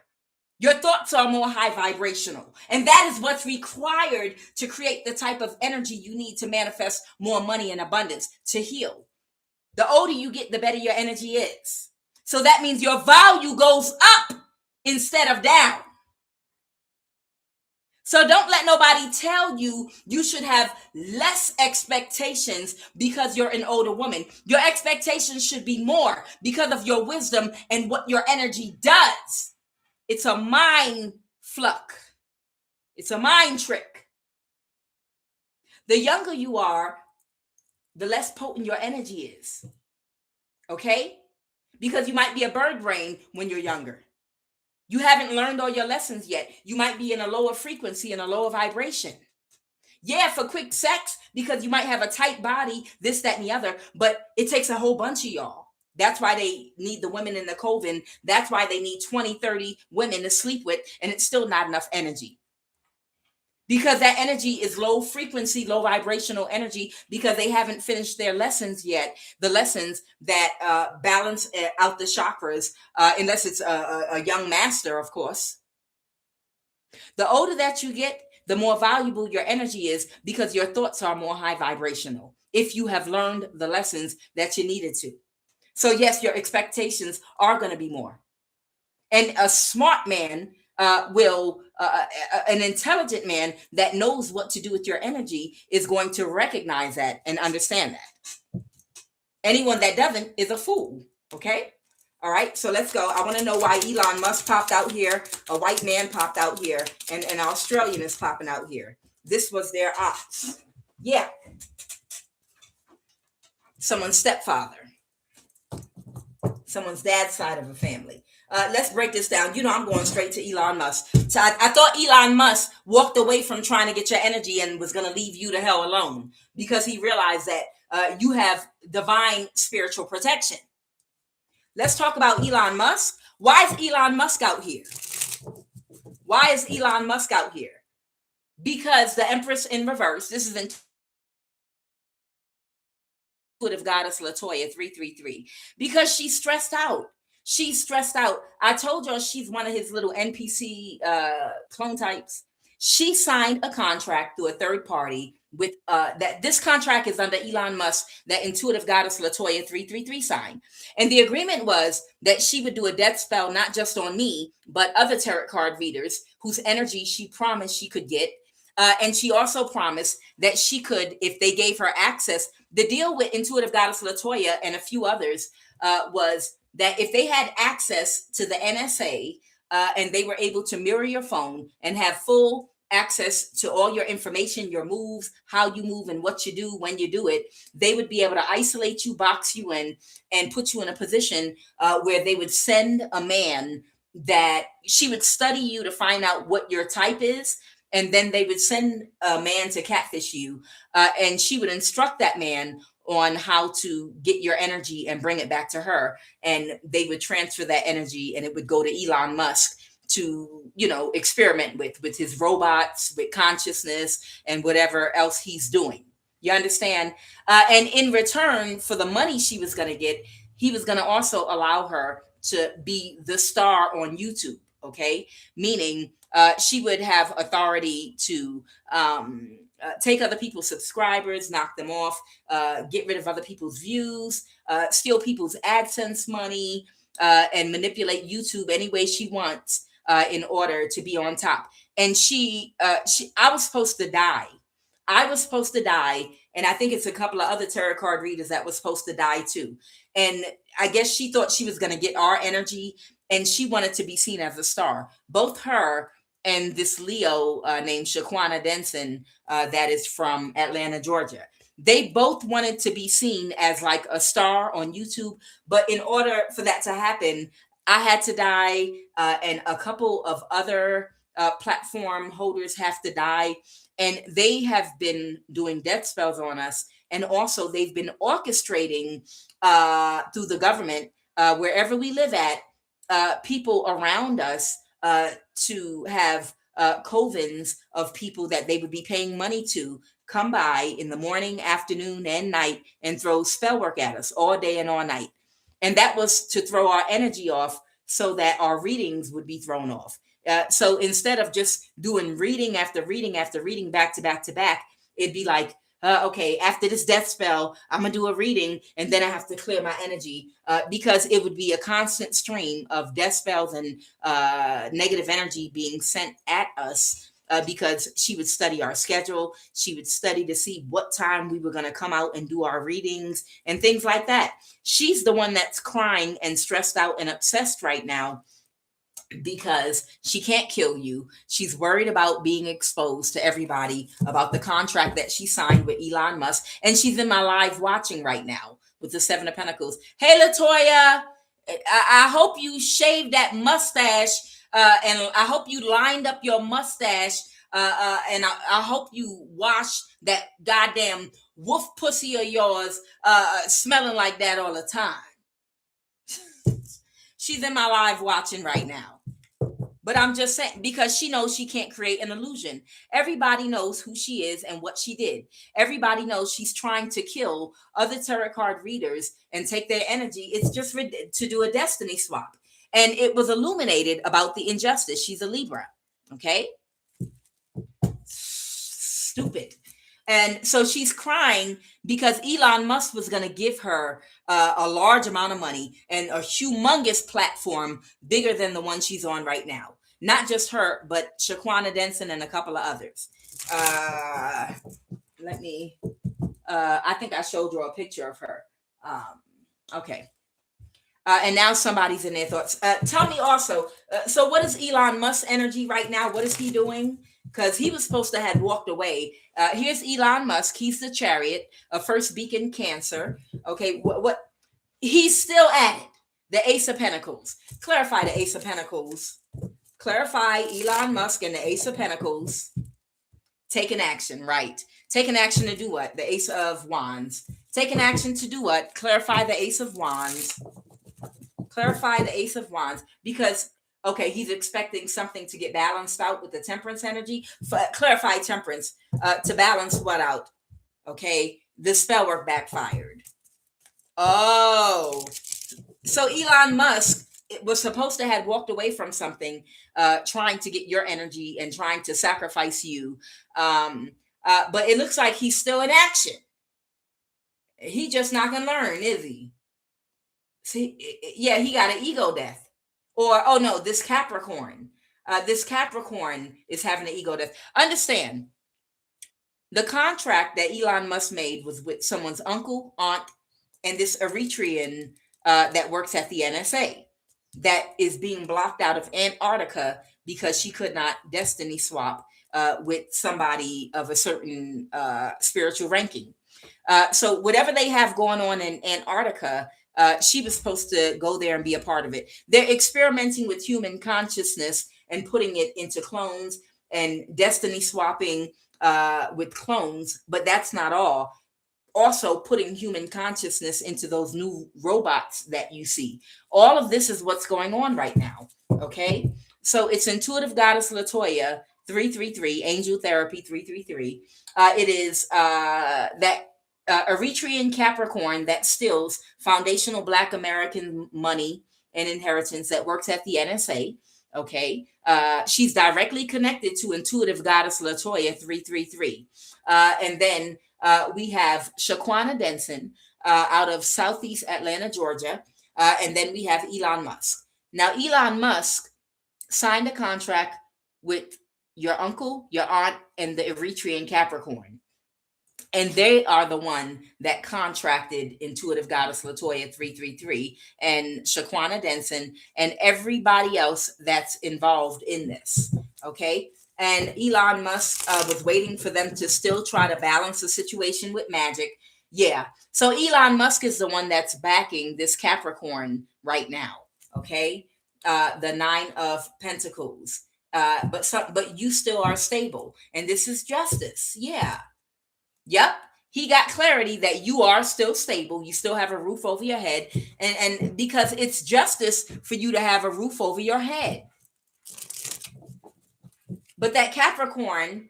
Your thoughts are more high vibrational. And that is what's required to create the type of energy you need to manifest more money and abundance, to heal. The older you get, the better your energy is. So that means your value goes up instead of down. So don't let nobody tell you you should have less expectations because you're an older woman. Your expectations should be more because of your wisdom and what your energy does. It's a mind fluck. It's a mind trick. The younger you are, the less potent your energy is. Okay? Because you might be a bird brain when you're younger. You haven't learned all your lessons yet. You might be in a lower frequency and a lower vibration. Yeah, for quick sex, because you might have a tight body, this, that, and the other, but it takes a whole bunch of y'all. That's why they need the women in the coven. That's why they need 20, 30 women to sleep with, and it's still not enough energy. Because that energy is low frequency, low vibrational energy, because they haven't finished their lessons yet. The lessons that balance out the chakras, unless it's a young master, of course. The older that you get, the more valuable your energy is, because your thoughts are more high vibrational, if you have learned the lessons that you needed to. So yes, your expectations are going to be more. And a smart man an intelligent man that knows what to do with your energy is going to recognize that and understand that. Anyone that doesn't is a fool. Okay. All right. So let's go. I want to know why Elon Musk popped out here. A white man popped out here, and an Australian is popping out here. This was their ops. Yeah. Someone's stepfather. Someone's dad's side of a family. Let's break this down. You know, I'm going straight to Elon Musk. So I thought Elon Musk walked away from trying to get your energy and was going to leave you to hell alone, because he realized that you have divine spiritual protection. Let's talk about Elon Musk. Why is Elon Musk out here? Why is Elon Musk out here? Because the Empress in reverse, this is intuitive goddess Latoya 333, because she's stressed out. She's stressed out. I told y'all she's one of his little NPC clone types. She signed a contract through a third party with that this contract is under Elon Musk, that intuitive goddess Latoya 333 signed. And the agreement was that she would do a death spell, not just on me, but other tarot card readers whose energy she promised she could get. And she also promised that she could, if they gave her access, the deal with intuitive goddess Latoya and a few others was that if they had access to the NSA and they were able to mirror your phone and have full access to all your information, your moves, how you move and what you do when you do it, they would be able to isolate you, box you in, and put you in a position where they would send a man that she would study you to find out what your type is. And then they would send a man to catfish you, and she would instruct that man on how to get your energy and bring it back to her. And they would transfer that energy, and it would go to Elon Musk to, you know, experiment with his robots, with consciousness and whatever else he's doing. You understand? And in return for the money she was going to get, he was going to also allow her to be the star on YouTube. Okay. Meaning she would have authority to take other people's subscribers, knock them off, get rid of other people's views, steal people's AdSense money, and manipulate YouTube any way she wants in order to be on top. And I was supposed to die. I was supposed to die. And I think it's a couple of other tarot card readers that was supposed to die too. And I guess she thought she was going to get our energy, and she wanted to be seen as a star. Both her and this Leo named Shaquana Denson that is from Atlanta, Georgia. They both wanted to be seen as like a star on YouTube, but in order for that to happen, I had to die, and a couple of other platform holders have to die, and they have been doing death spells on us, and also they've been orchestrating through the government wherever we live at, people around us to have covens of people that they would be paying money to come by in the morning, afternoon, and night and throw spell work at us all day and all night. And that was to throw our energy off so that our readings would be thrown off. So instead of just doing reading after reading after reading back to back to back, it'd be like, okay, after this death spell, I'm gonna do a reading, and then I have to clear my energy because it would be a constant stream of death spells and negative energy being sent at us. Because she would study our schedule, she would study to see what time we were going to come out and do our readings and things like that. She's the one that's crying and stressed out and obsessed right now because she can't kill you. She's worried about being exposed to everybody about the contract that she signed with Elon Musk. And she's in my live watching right now with the Seven of Pentacles. Hey, Latoya, I hope you shaved that mustache, and I hope you lined up your mustache, and I hope you wash that goddamn wolf pussy of yours smelling like that all the time. She's in my live watching right now. But I'm just saying, because she knows she can't create an illusion. Everybody knows who she is and what she did. Everybody knows she's trying to kill other tarot card readers and take their energy. It's just to do a destiny swap. And it was illuminated about the injustice. She's a Libra. Okay? Stupid. And so she's crying because Elon Musk was going to give her a large amount of money and a humongous platform bigger than the one she's on right now. Not just her, but Shaquana Denson and a couple of others. I think I showed you a picture of her. Okay. And now somebody's in their thoughts. Tell me also, so what is Elon Musk's energy right now? What is he doing? Because he was supposed to have walked away. Here's Elon Musk. He's the Chariot, a first beacon Cancer. Okay, what? He's still at it. The Ace of Pentacles. Clarify the Ace of Pentacles. Clarify Elon Musk and the Ace of Pentacles. Taking action, right? Taking action to do what? The Ace of Wands. Taking action to do what? Clarify the Ace of Wands. Clarify the Ace of Wands. Because, okay, he's expecting something to get balanced out with the Temperance energy. Clarify Temperance. To balance what out? Okay, the spell work backfired. Oh. So Elon Musk was supposed to have walked away from something, trying to get your energy and trying to sacrifice you. But it looks like he's still in action. He just not going to learn, is he? See, yeah, he got an ego death. Or, oh no, this Capricorn. This Capricorn is having an ego death. Understand, the contract that Elon Musk made was with someone's uncle, aunt, and this Eritrean that works at the NSA that is being blocked out of Antarctica because she could not destiny swap with somebody of a certain spiritual ranking. So whatever they have going on in Antarctica, she was supposed to go there and be a part of it. They're experimenting with human consciousness and putting it into clones and destiny swapping with clones, but that's not all. Also putting human consciousness into those new robots that you see. All of this is what's going on right now. Okay. So it's Intuitive Goddess Latoya 333, Angel Therapy 333. It is that Eritrean Capricorn that steals foundational Black American money and inheritance that works at the NSA. Okay. She's directly connected to Intuitive Goddess Latoya 333. And then we have Shaquana Denson out of Southeast Atlanta, Georgia. And then we have Elon Musk. Now, Elon Musk signed a contract with your uncle, your aunt, and the Eritrean Capricorn. And they are the one that contracted Intuitive Goddess Latoya 333 and Shaquana Denson and everybody else that's involved in this. Okay. And Elon Musk was waiting for them to still try to balance the situation with magic. Yeah. So Elon Musk is the one that's backing this Capricorn right now. Okay. The 9 of Pentacles. But you still are stable. And this is justice. Yeah. Yep. He got clarity that you are still stable. You still have a roof over your head. And because it's justice for you to have a roof over your head. But that Capricorn,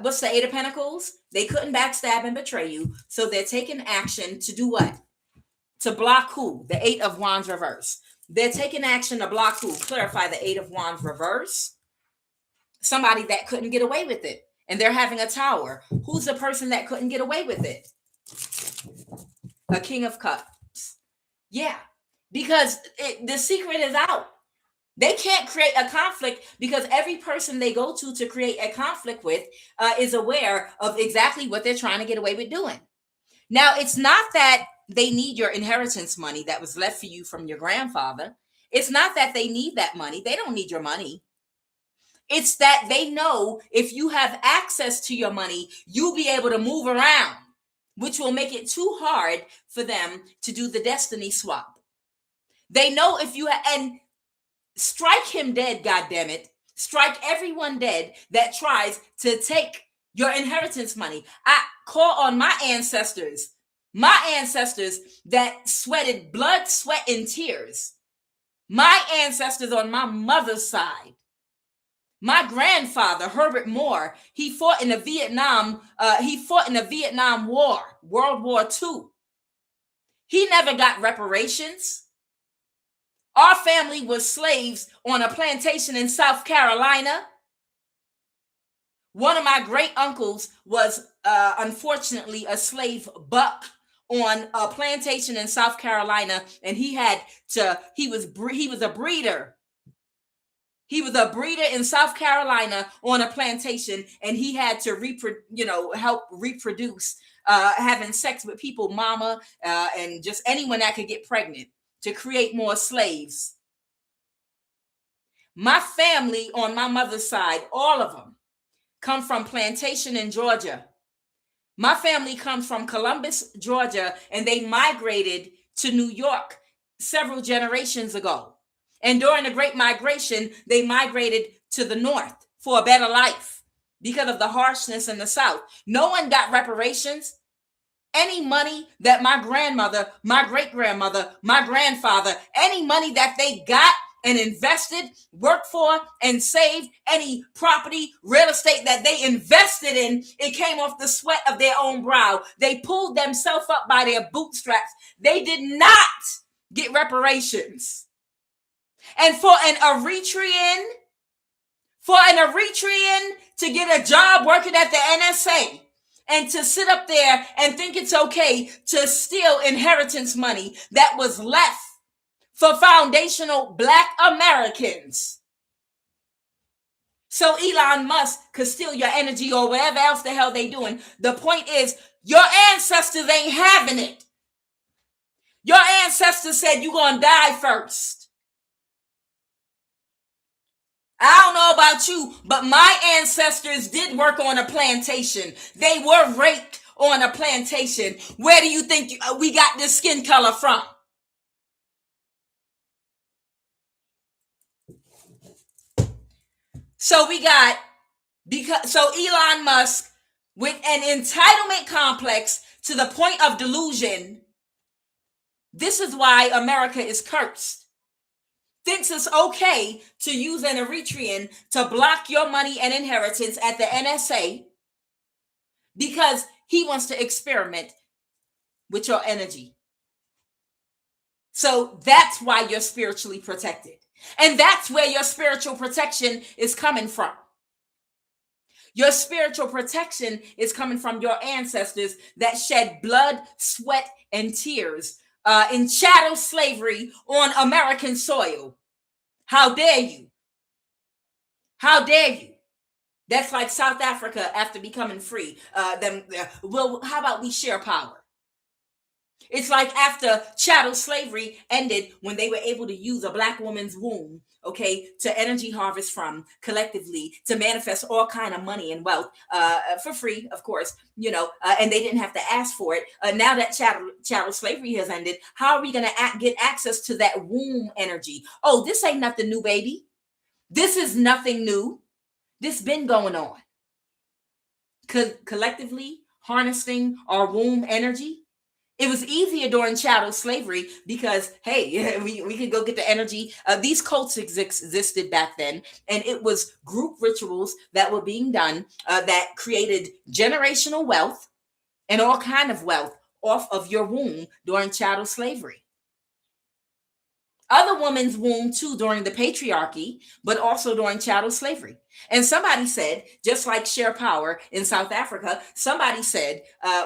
what's the 8 of Pentacles? They couldn't backstab and betray you. So they're taking action to do what? To block who? The 8 of Wands reverse. They're taking action to block who? Clarify the 8 of Wands reverse. Somebody that couldn't get away with it. And they're having a tower. Who's the person that couldn't get away with it? A King of Cups. Yeah. Because the secret is out. They can't create a conflict because every person they go to create a conflict with is aware of exactly what they're trying to get away with doing. Now, it's not that they need your inheritance money that was left for you from your grandfather. It's not that they need that money. They don't need your money. It's that they know if you have access to your money, you'll be able to move around, which will make it too hard for them to do the destiny swap. They know if you and strike him dead, goddammit. Strike everyone dead that tries to take your inheritance money. I call on my ancestors that sweated blood, sweat, and tears. My ancestors on my mother's side. My grandfather, Herbert Moore, he fought in the Vietnam War, World War II. He never got reparations. Our family was slaves on a plantation in South Carolina. One of my great uncles was unfortunately a slave buck on a plantation in South Carolina, and he was a breeder. He was a breeder in South Carolina on a plantation, and he had to help reproduce, having sex with people, mama, and just anyone that could get pregnant to create more slaves. My family on my mother's side, all of them, come from plantation in Georgia. My family comes from Columbus, Georgia, and they migrated to New York several generations ago. And during the Great Migration, they migrated to the North for a better life because of the harshness in the South. No one got reparations. Any money that my grandmother, my great-grandmother, my grandfather, any money that they got and invested, worked for, and saved, any property, real estate that they invested in, it came off the sweat of their own brow. They pulled themselves up by their bootstraps. They did not get reparations. And for an Eritrean to get a job working at the NSA and to sit up there and think it's okay to steal inheritance money that was left for foundational Black Americans. So Elon Musk could steal your energy or whatever else the hell they doing. The point is, your ancestors ain't having it. Your ancestors said you're going to die first. I don't know about you, but my ancestors did work on a plantation. They were raped on a plantation. Where do you think we got this skin color from? So Elon Musk, with an entitlement complex to the point of delusion, this is why America is cursed. Thinks it's okay to use an Eritrean to block your money and inheritance at the NSA because he wants to experiment with your energy. So that's why you're spiritually protected. And that's where your spiritual protection is coming from. Your spiritual protection is coming from your ancestors that shed blood, sweat, and tears in chattel slavery on American soil. How dare you? How dare you? That's like South Africa after becoming free. Well, how about we share power? It's like after chattel slavery ended, when they were able to use a black woman's womb, okay, to energy harvest from collectively to manifest all kind of money and wealth for free, of course, and they didn't have to ask for it. Now that chattel slavery has ended, how are we going to get access to that womb energy? Oh, this ain't nothing new, baby. This is nothing new. This been going on. Collectively harnessing our womb energy. It was easier during chattel slavery because, hey, we could go get the energy. These cults existed back then, and it was group rituals that were being done that created generational wealth and all kind of wealth off of your womb during chattel slavery. Other women's womb too during the patriarchy, but also during chattel slavery. And somebody said, just like share power in South Africa, somebody said,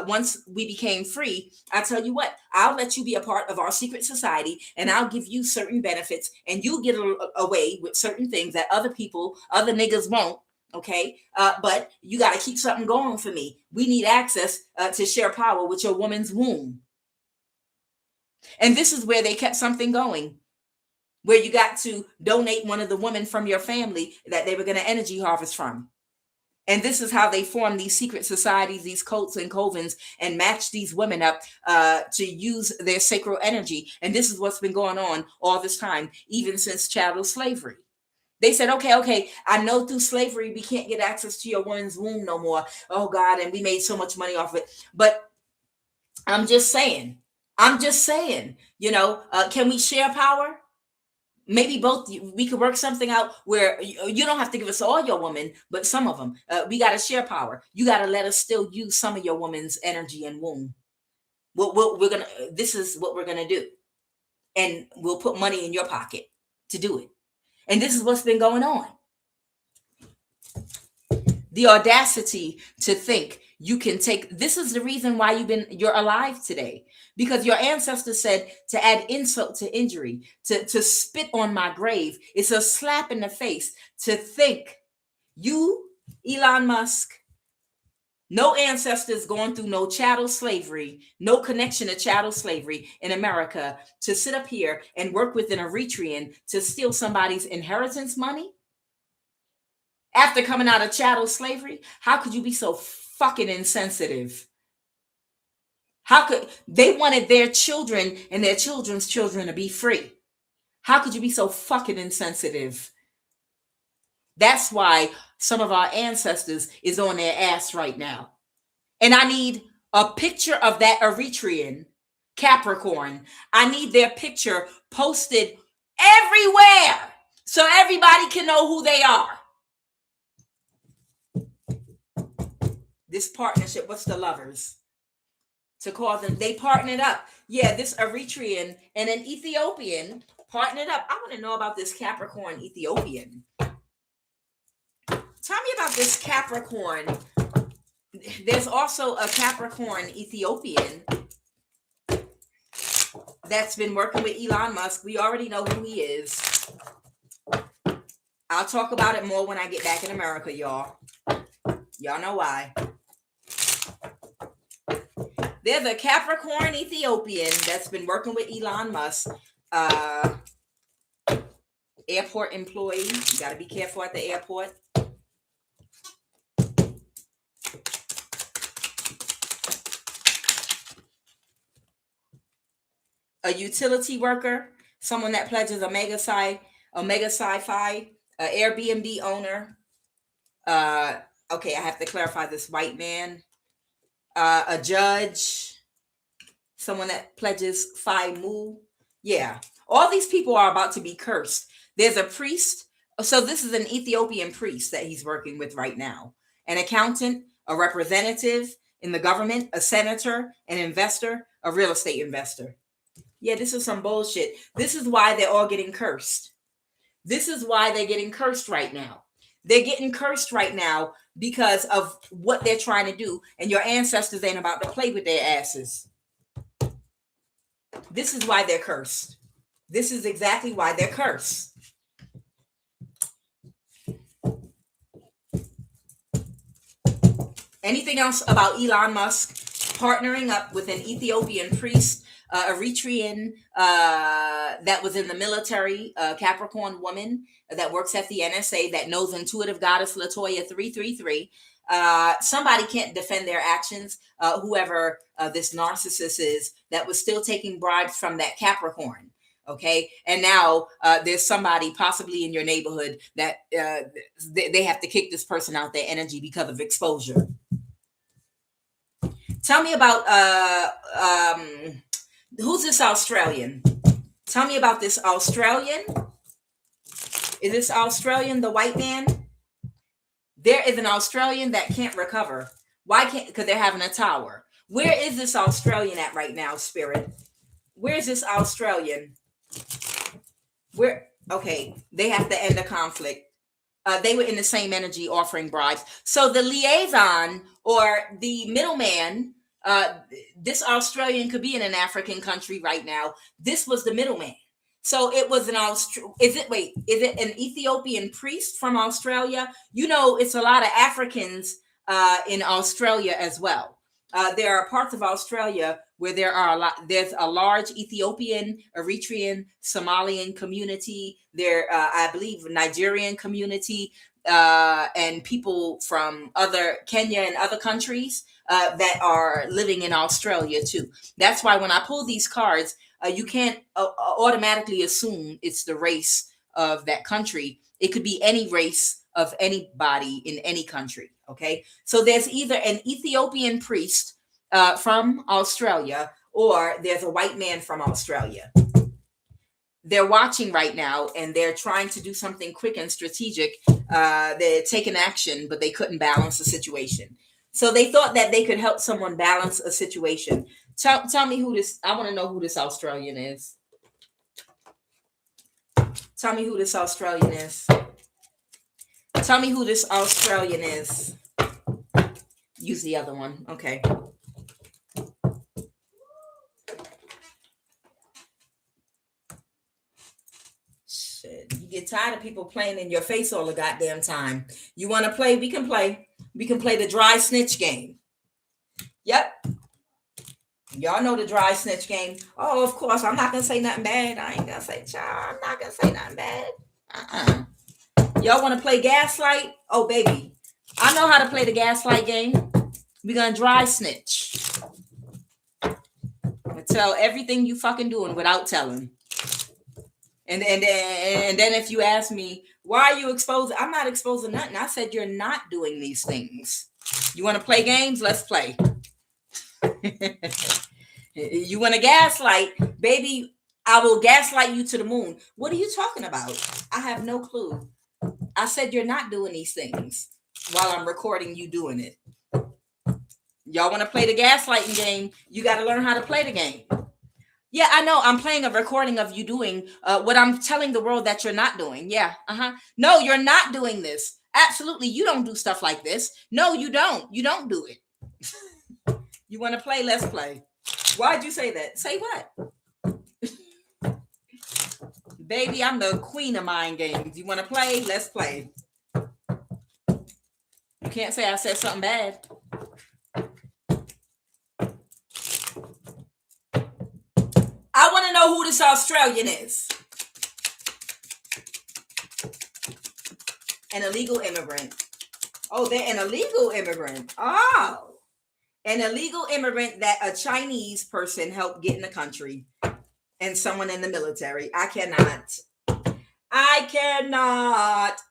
once we became free, I tell you what, I'll let you be a part of our secret society and I'll give you certain benefits and you get away with certain things that other niggas won't. Okay. But you got to keep something going for me. We need access to share power with your woman's womb. And this is where they kept something going, where you got to donate one of the women from your family that they were going to energy harvest from. And this is how they form these secret societies, these cults and covens, and match these women up to use their sacral energy. And this is what's been going on all this time, even since chattel slavery. They said, okay, I know through slavery we can't get access to your woman's womb no more. Oh, God, and we made so much money off it. But I'm just saying, can we share power? Maybe both, we could work something out where you don't have to give us all your woman, but some of them. We got to share power. You got to let us still use some of your woman's energy and womb. This is what we're going to do. And we'll put money in your pocket to do it. And this is what's been going on. The audacity to think you can take, this is the reason why you're alive today. Because your ancestors said to add insult to injury, to spit on my grave. It's a slap in the face to think you, Elon Musk, no ancestors going through no chattel slavery, no connection to chattel slavery in America, to sit up here and work with an Eritrean to steal somebody's inheritance money after coming out of chattel slavery. How could you be so fucking insensitive? How could they wanted their children and their children's children to be free? How could you be so fucking insensitive? That's why some of our ancestors is on their ass right now. And I need a picture of that Eritrean Capricorn. I need their picture posted everywhere so everybody can know who they are. This partnership, what's the lovers? To call them, they partnered up. Yeah, this Eritrean and an Ethiopian partnered up. I want to know about this Capricorn Ethiopian. Tell me about this Capricorn. There's also a Capricorn Ethiopian that's been working with Elon Musk. We already know who he is. I'll talk about it more when I get back in America, y'all. Y'all know why. There's a Capricorn Ethiopian that's been working with Elon Musk. Airport employee. You got to be careful at the airport. A utility worker. Someone that pledges Omega Sci-Fi. Airbnb owner. Okay, I have to clarify this white man. A judge, someone that pledges Phi Mu. Yeah, all these people are about to be cursed. There's a priest. So this is an Ethiopian priest that he's working with right now. An accountant, a representative in the government, a senator, an investor, a real estate investor. Yeah, this is some bullshit. This is why they're all getting cursed. This is why they're getting cursed right now. They're getting cursed right now because of what they're trying to do. And your ancestors ain't about to play with their asses. This is why they're cursed. This is exactly why they're cursed. Anything else about Elon Musk partnering up with an Ethiopian priest, Eritrean that was in the military, Capricorn woman that works at the NSA that knows intuitive goddess Latoya 333. Somebody can't defend their actions. Whoever this narcissist is that was still taking bribes from that Capricorn. Okay, and now there's somebody possibly in your neighborhood that they have to kick this person out their energy because of exposure. Tell me about who's this Australian? Tell me about this Australian. Is this Australian the white man? There is an Australian that can't recover. Why can't? Because they're having a tower. Where is this Australian at right now, Spirit? Where is this Australian? Where? Okay, they have to end the conflict. They were in the same energy offering bribes. So the liaison or the middleman, this Australian could be in an African country right now. This was the middleman. So it was is it an Ethiopian priest from Australia? You know, it's a lot of Africans in Australia as well. There are parts of Australia where there's a large Ethiopian, Eritrean, Somalian community. There, I believe, Nigerian community, and people from Kenya and other countries that are living in Australia too. That's why when I pull these cards, you can't automatically assume it's the race of that country. It could be any race of anybody in any country. Okay, so there's either an Ethiopian priest from Australia, or there's a white man from Australia. They're watching right now, and they're trying to do something quick and strategic. They're taking action, but they couldn't balance the situation. So they thought that they could help someone balance a situation. Tell me who this. I want to know who this Australian is. Tell me who this Australian is. Tell me who this Australian is. Use the other one. Okay. Shit. You get tired of people playing in your face all the goddamn time. You want to play? We can play. We can play the dry snitch game. Yep. Y'all know the dry snitch game. Oh, of course. I'm not going to say nothing bad. I ain't going to say, child. I'm not going to say nothing bad. Y'all want to play gaslight? Oh, baby. I know how to play the gaslight game. We're going to dry snitch. I'm going to tell everything you fucking doing without telling. And then if you ask me, why are you exposing? I'm not exposing nothing. I said you're not doing these things. You want to play games? Let's play. You want to gaslight? Baby, I will gaslight you to the moon. What are you talking about? I have no clue. I said you're not doing these things while I'm recording you doing it. Y'all want to play the gaslighting game? You got to learn how to play the game. Yeah, I know. I'm playing a recording of you doing what I'm telling the world that you're not doing. Yeah. No, you're not doing this. Absolutely. You don't do stuff like this. No, you don't. You don't do it. You want to play? Let's play. Why'd you say that? Say what? Baby, I'm the queen of mind games. You want to play? Let's play. You can't say I said something bad. I want to know who this Australian is. An illegal immigrant. Oh, they're an illegal immigrant. Oh. An illegal immigrant that a Chinese person helped get in the country. And someone in the military. I cannot.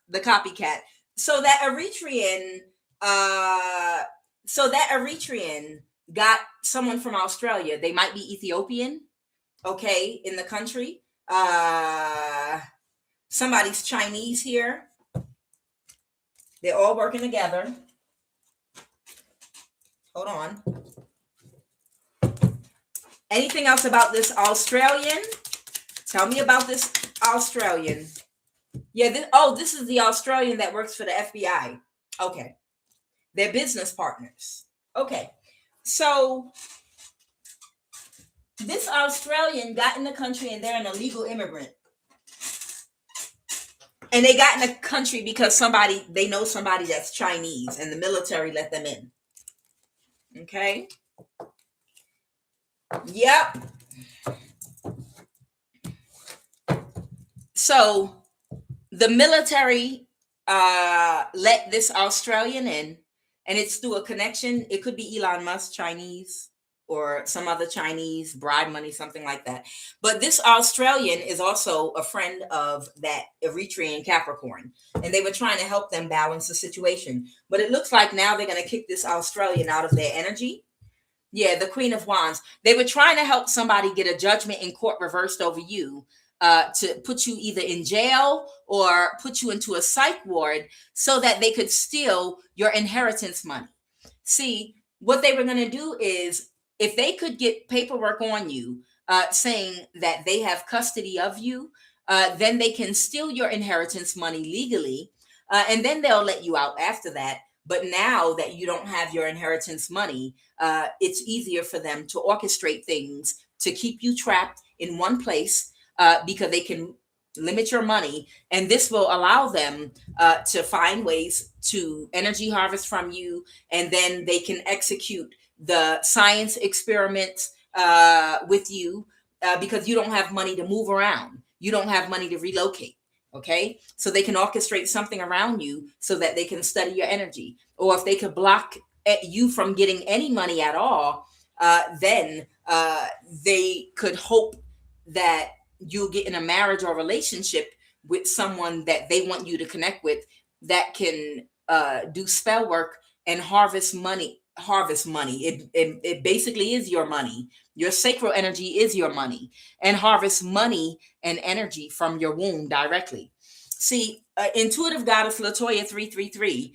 The copycat. So that Eritrean got someone from Australia. They might be Ethiopian. Okay, in the country. Somebody's Chinese here. They're all working together. Hold on. Anything else about this Australian? Tell me about this Australian. Yeah, this is the Australian that works for the FBI. Okay. They're business partners. Okay. So this Australian got in the country and they're an illegal immigrant. And they got in the country because they know somebody that's Chinese and the military let them in. Okay. Yep. So the military let this Australian in, and it's through a connection. It could be Elon Musk, Chinese, or some other Chinese, bribe money, something like that. But this Australian is also a friend of that Eritrean Capricorn, and they were trying to help them balance the situation. But it looks like now they're going to kick this Australian out of their energy. Yeah, the Queen of Wands. They were trying to help somebody get a judgment in court reversed over you, to put you either in jail or put you into a psych ward so that they could steal your inheritance money. See, what they were going to do is if they could get paperwork on you saying that they have custody of you, then they can steal your inheritance money legally, and then they'll let you out after that. But now that you don't have your inheritance money, it's easier for them to orchestrate things to keep you trapped in one place, because they can limit your money. And this will allow them to find ways to energy harvest from you. And then they can execute the science experiments with you, because you don't have money to move around. You don't have money to relocate. Okay, so they can orchestrate something around you so that they can study your energy. Or if they could block you from getting any money at all, then they could hope that you'll get in a marriage or relationship with someone that they want you to connect with, that can do spell work and harvest money. It basically is your money. Your sacral energy is your money, and harvest money and energy from your womb directly. See, intuitive goddess Latoya 333,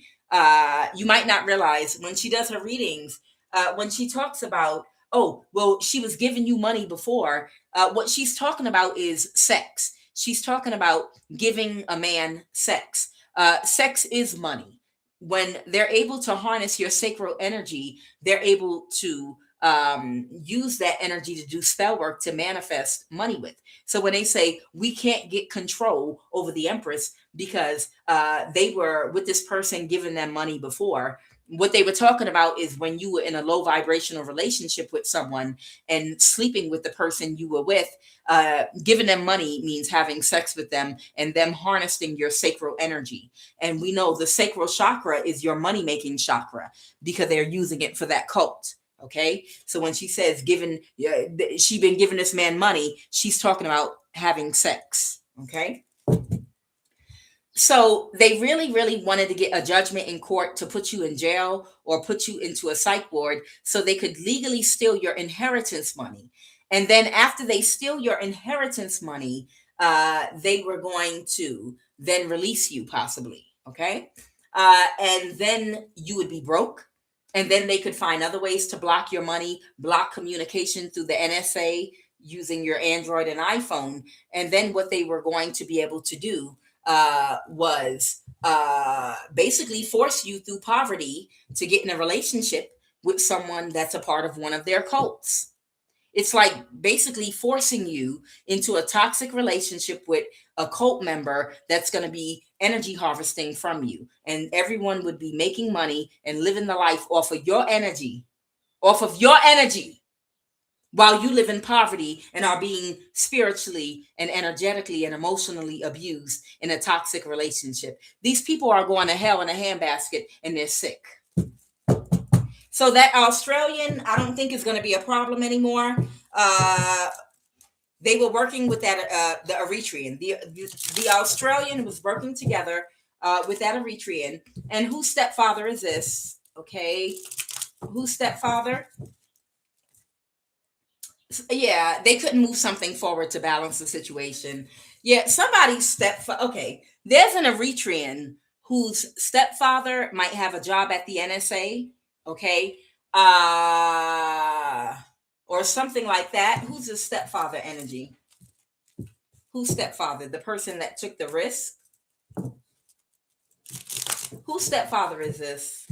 you might not realize when she does her readings, when she talks about, oh, well, she was giving you money before, what she's talking about is sex. She's talking about giving a man sex. Sex is money. When they're able to harness your sacral energy, they're able to use that energy to do spell work to manifest money with. So when they say we can't get control over the Empress because they were with this person giving them money before, what they were talking about is when you were in a low vibrational relationship with someone and sleeping with the person you were with, giving them money means having sex with them and them harnessing your sacral energy. And we know the sacral chakra is your money making chakra because they're using it for that cult. Okay, so when she says giving, she been giving this man money, she's talking about having sex. Okay, so they really, really wanted to get a judgment in court to put you in jail or put you into a psych ward so they could legally steal your inheritance money. And then after they steal your inheritance money, they were going to then release you possibly. Okay, and then you would be broke. And then they could find other ways to block your money, block communication through the NSA using your Android and iPhone. And then what they were going to be able to do was basically force you through poverty to get in a relationship with someone that's a part of one of their cults. It's like basically forcing you into a toxic relationship with a cult member that's going to be energy harvesting from you. And everyone would be making money and living the life off of your energy, while you live in poverty and are being spiritually and energetically and emotionally abused in a toxic relationship. These people are going to hell in a handbasket and they're sick. So that Australian, I don't think is going to be a problem anymore. They were working with that the Eritrean. The Australian was working together with that Eritrean. And whose stepfather is this? Okay, whose stepfather? Yeah, they couldn't move something forward to balance the situation. Yeah, somebody's stepfather. Okay, there's an Eritrean whose stepfather might have a job at the NSA. Okay, or something like that. Who's his stepfather energy? Whose stepfather? The person that took the risk? Whose stepfather is this?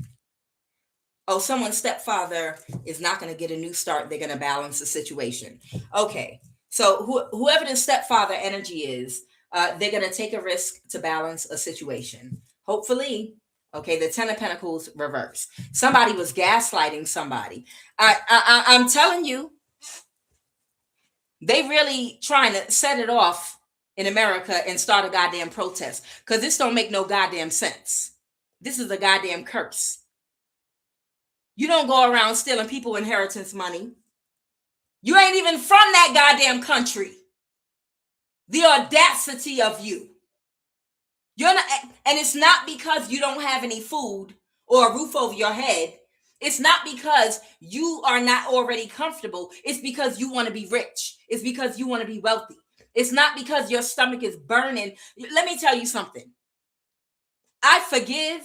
Oh, someone's stepfather is not going to get a new start. They're going to balance the situation. Okay, so whoever the stepfather energy is, they're going to take a risk to balance a situation. Hopefully, Okay, the Ten of Pentacles reverse. Somebody was gaslighting somebody. I'm telling you, they really trying to set it off in America and start a goddamn protest because this don't make no goddamn sense. This is a goddamn curse. You don't go around stealing people inheritance money. You ain't even from that goddamn country. The audacity of you. You're not, and it's not because you don't have any food or a roof over your head. It's not because you are not already comfortable. It's because you want to be rich. It's because you want to be wealthy. It's not because your stomach is burning. Let me tell you something. I forgive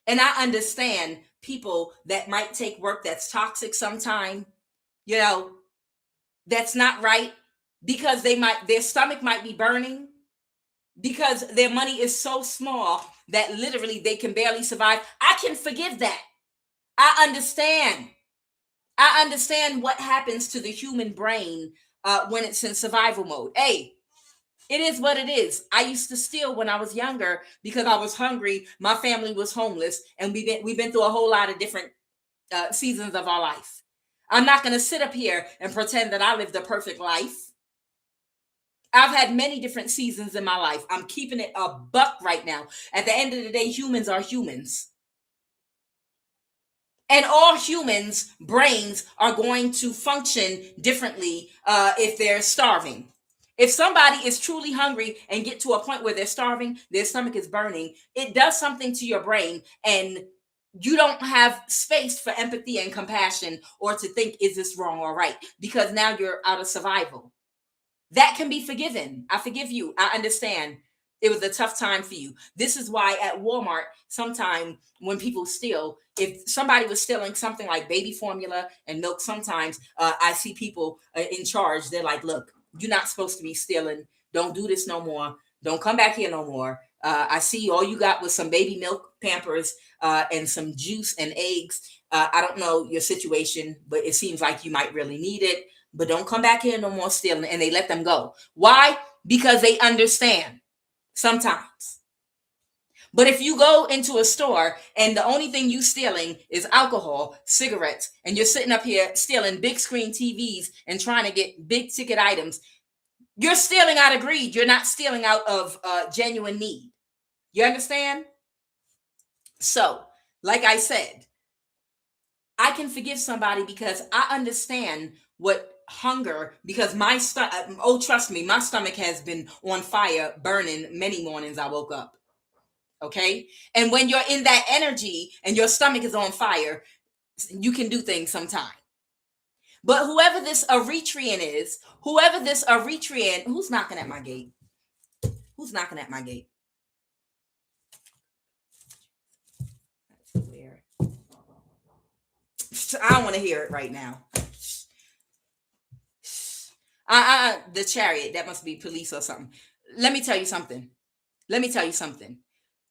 and I understand people that might take work that's toxic sometime, you know, that's not right, because their stomach might be burning, because their money is so small that literally they can barely survive. I can forgive that. I understand what happens to the human brain when it's in survival mode. Hey, it is what it is. I used to steal when I was younger because I was hungry. My family was homeless, and we've been through a whole lot of different seasons of our life. I'm not going to sit up here and pretend that I lived a perfect life. I've had many different seasons in my life. I'm keeping it a buck right now. At the end of the day, humans are humans. And all humans' brains are going to function differently if they're starving. If somebody is truly hungry and get to a point where they're starving, their stomach is burning, it does something to your brain, and you don't have space for empathy and compassion or to think, is this wrong or right? Because now you're out of survival. That can be forgiven. I forgive you. I understand. It was a tough time for you. This is why at Walmart, sometime when people steal, if somebody was stealing something like baby formula and milk, sometimes I see people in charge. They're like, look, you're not supposed to be stealing. Don't do this no more. Don't come back here no more. I see all you got was some baby milk, Pampers, and some juice and eggs. I don't know your situation, but it seems like you might really need it. But don't come back here no more stealing. And they let them go. Why? Because they understand sometimes. But if you go into a store and the only thing you stealing is alcohol, cigarettes, and you're sitting up here stealing big screen TVs and trying to get big ticket items, you're stealing out of greed. You're not stealing out of genuine need. You understand? So, like I said, I can forgive somebody because I understand what hunger, because my trust me, my stomach has been on fire, burning many mornings I woke up. Okay? And when you're in that energy and your stomach is on fire, you can do things sometimes. But whoever this Eritrean is, who's knocking at my gate? Who's knocking at my gate? That's weird. I don't want to hear it right now. The chariot, that must be police or something. Let me tell you something.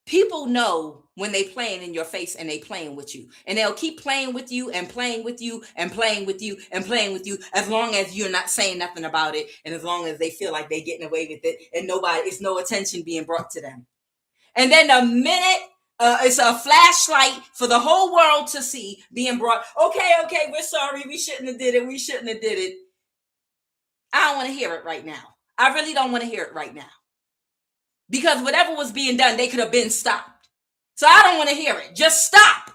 People know when they playing in your face and they playing with you, and they'll keep playing with you and playing with you and playing with you and playing with you as long as you're not saying nothing about it, and as long as they feel like they're getting away with it and it's no attention being brought to them. And then the minute it's a flashlight for the whole world to see being brought, okay, we're sorry, we shouldn't have did it. I don't want to hear it right now. I really don't want to hear it right now. Because whatever was being done, they could have been stopped. So I don't want to hear it. Just stop.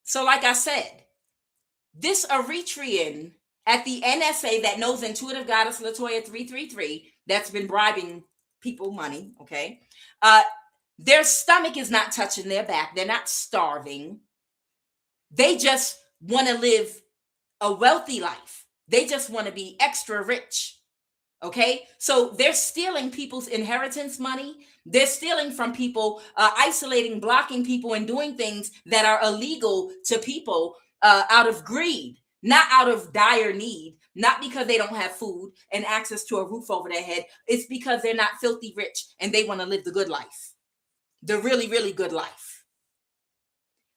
So like I said, this Eritrean at the NSA that knows Intuitive Goddess Latoya 333, that's been bribing people money, okay? Their stomach is not touching their back. They're not starving. They just want to live a wealthy life. They just want to be extra rich. Okay, so they're stealing people's inheritance money. They're stealing from people, isolating, blocking people, and doing things that are illegal to people out of greed, not out of dire need, not because they don't have food and access to a roof over their head. It's because they're not filthy rich and they want to live the good life, the really, really good life.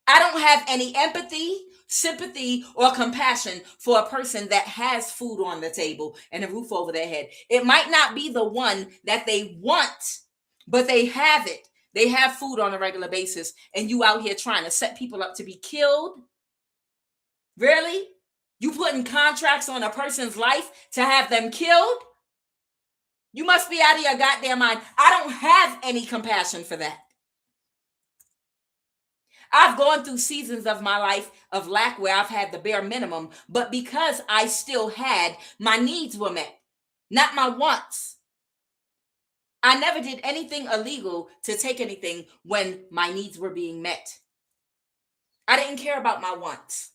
I don't have any empathy, sympathy, or compassion for a person that has food on the table and a roof over their head. It might not be the one that they want, but they have it. They have food on a regular basis, and you out here trying to set people up to be killed? Really? You putting contracts on a person's life to have them killed? You must be out of your goddamn mind. I don't have any compassion for that. I've gone through seasons of my life of lack where I've had the bare minimum, but because I still had, my needs were met, not my wants. I never did anything illegal to take anything when my needs were being met. I didn't care about my wants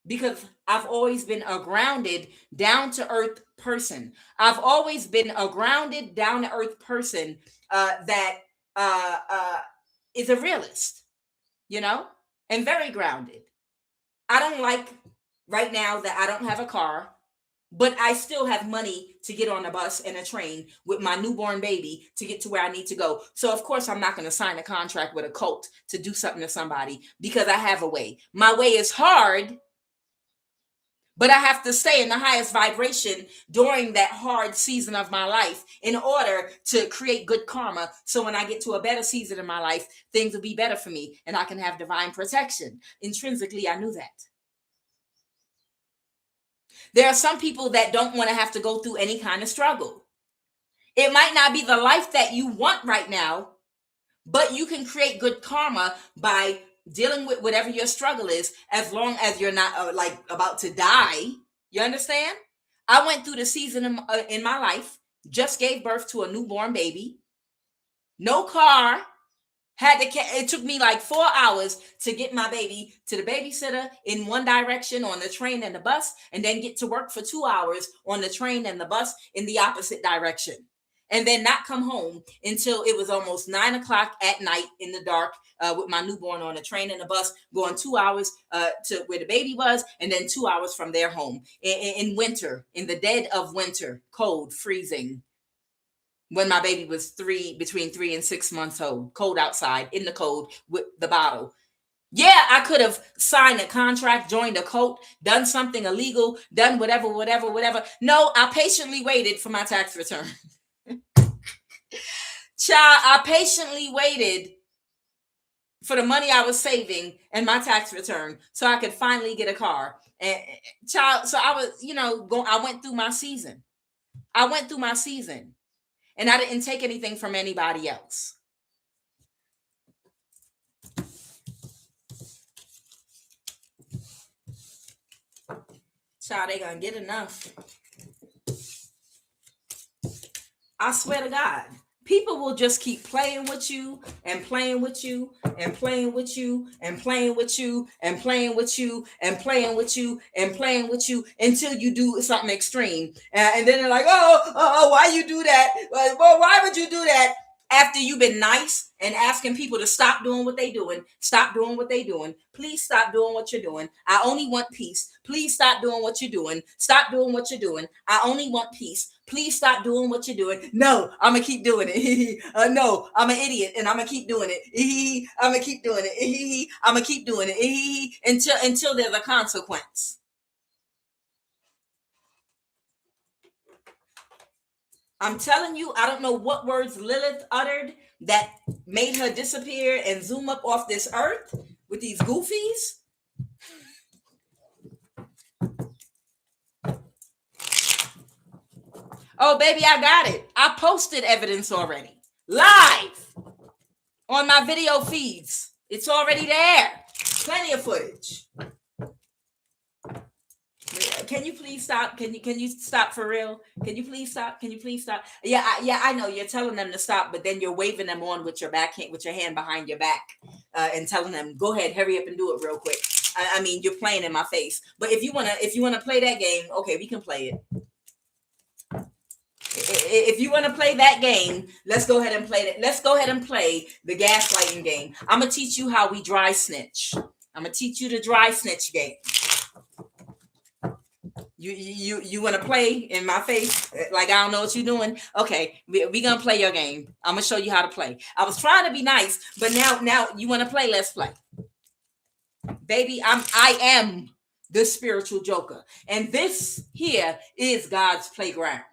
because I've always been a grounded, down-to-earth person. I've always been a grounded, down-to-earth person that is a realist, you know, and very grounded. I don't like right now that I don't have a car, but I still have money to get on a bus and a train with my newborn baby to get to where I need to go. So of course I'm not going to sign a contract with a cult to do something to somebody because I have a way. My way is hard, but I have to stay in the highest vibration during that hard season of my life in order to create good karma. So when I get to a better season in my life, things will be better for me and I can have divine protection. Intrinsically, I knew that. There are some people that don't want to have to go through any kind of struggle. It might not be the life that you want right now, but you can create good karma by dealing with whatever your struggle is, as long as you're not like about to die. You understand? I went through the season in my life, just gave birth to a newborn baby, no car, it took me like 4 hours to get my baby to the babysitter in one direction on the train and the bus, and then get to work for 2 hours on the train and the bus in the opposite direction. And then not come home until it was almost 9 o'clock at night in the dark with my newborn on the train and the bus, going 2 hours to where the baby was, and then 2 hours from their home in winter, in the dead of winter, cold, freezing. When my baby was between 3 and 6 months old, cold outside, in the cold with the bottle. Yeah, I could have signed a contract, joined a cult, done something illegal, done whatever. No, I patiently waited for my tax return. Child, I patiently waited for the money I was saving and my tax return so I could finally get a car. And child, so I was, I went through my season. And I didn't take anything from anybody else. Child, they gonna get enough. I swear to God. People will just keep playing with you and playing with you and playing with you and playing with you and playing with you and playing with you and playing with you until you do something extreme. And then they're like, oh, why you do that? Well, why would you do that? After you've been nice and asking people to stop doing what they're doing, please stop doing what you're doing. I only want peace. Please stop doing what you're doing. Stop doing what you're doing. I only want peace. Please stop doing what you're doing. No, I'm gonna keep doing it. No, I'm an idiot and I'm gonna keep doing it. I'm gonna keep doing it. I'm gonna keep doing it until there's a consequence. I'm telling you, I don't know what words Lilith uttered that made her disappear and zoom up off this earth with these goofies. Oh, baby, I got it. I posted evidence already. Live on my video feeds. It's already there. Plenty of footage. Can you please stop? Can you stop for real? Can you please stop? Yeah, I know you're telling them to stop, but then you're waving them on with your hand behind your back, and telling them, go ahead, hurry up and do it real quick. I mean, you're playing in my face. But if you wanna play that game, okay, we can play it. If you want to play that game, let's go ahead and play it. Let's go ahead and play the gaslighting game. I'm gonna teach you how we dry snitch. I'm gonna teach you the dry snitch game. You want to play in my face like I don't know what you're doing? Okay, we gonna play your game. I'm gonna show you how to play. I was trying to be nice, but now you want to play. Let's play, baby. I am the spiritual joker, and this here is God's playground.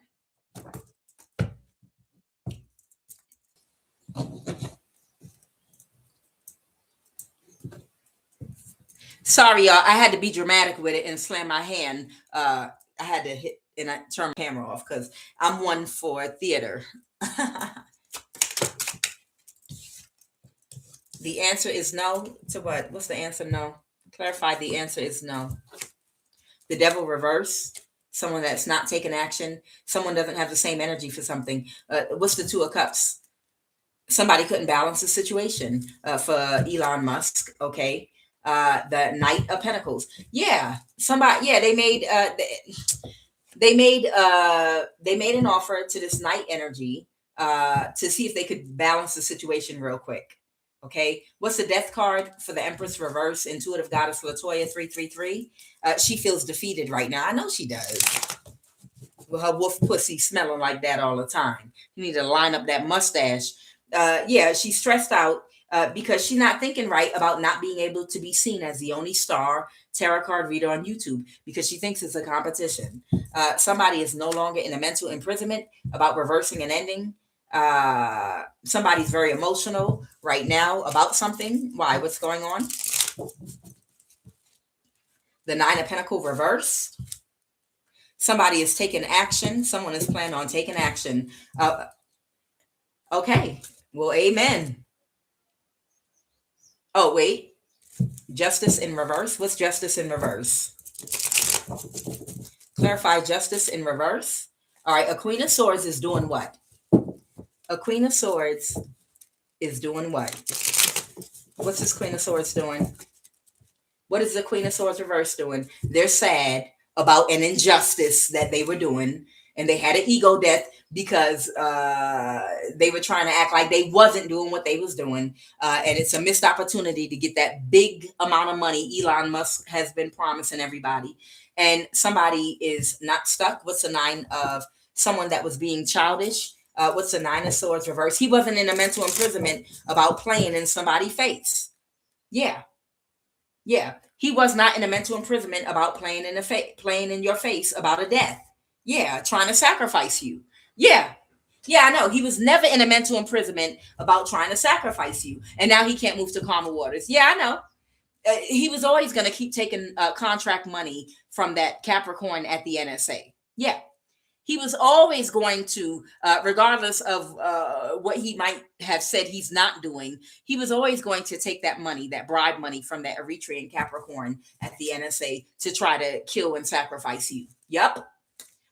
Sorry, y'all. I had to be dramatic with it and slam my hand. I had to hit and I turned my camera off because I'm one for theater. The answer is no to what? What's the answer? No. Clarify. The answer is no. The devil reverse. Someone that's not taking action. Someone doesn't have the same energy for something. What's the Two of Cups? Somebody couldn't balance the situation for Elon Musk. Okay. The Knight of Pentacles. Yeah. Somebody. Yeah. They made an offer to this Knight energy to see if they could balance the situation real quick. Okay, what's the death card for the Empress reverse? Intuitive Goddess Latoya 333. She feels defeated right now. I know she does. With her wolf pussy smelling like that all the time. You need to line up that mustache. Yeah, she's stressed out because she's not thinking right about not being able to be seen as the only star tarot card reader on YouTube because she thinks it's a competition. Somebody is no longer in a mental imprisonment about reversing and ending. Somebody's very emotional right now about something. Why? What's going on? The Nine of Pentacles reverse. Somebody is taking action. Someone is planning on taking action. Okay. Well, amen. Oh, wait. Justice in reverse. What's justice in reverse? Clarify justice in reverse. All right. A Queen of Swords is doing what? A Queen of Swords is doing what? What's this Queen of Swords doing? What is the Queen of Swords reverse doing? They're sad about an injustice that they were doing, and they had an ego death because they were trying to act like they wasn't doing what they was doing, and it's a missed opportunity to get that big amount of money Elon Musk has been promising everybody, and somebody is not stuck. What's the Nine of someone that was being childish? What's the Nine of Swords reverse? He wasn't in a mental imprisonment about playing in somebody's face. Yeah. Yeah, he was not in a mental imprisonment about playing in your face about a death. Yeah, trying to sacrifice you. Yeah. Yeah, I know. He was never in a mental imprisonment about trying to sacrifice you. And now he can't move to calmer waters. Yeah, I know. He was always going to keep taking contract money from that Capricorn at the NSA. Yeah. He was always going to, regardless of what he might have said he's not doing, he was always going to take that money, that bribe money from that Eritrean Capricorn at the NSA to try to kill and sacrifice you. Yep.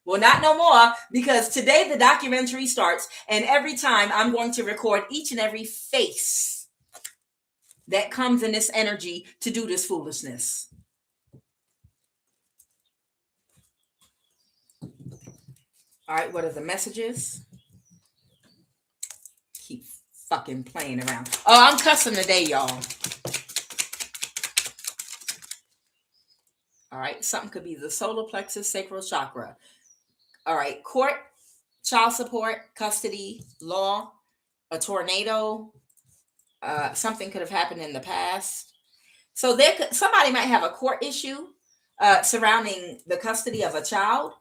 Well, not no more, because today the documentary starts, and every time I'm going to record each and every face that comes in this energy to do this foolishness. All right, what are the messages? Keep fucking playing around. Oh, I'm cussing today, y'all. All right, something could be the solar plexus, sacral chakra. All right, court, child support, custody, law, a tornado. Something could have happened in the past. So somebody might have a court issue surrounding the custody of a child.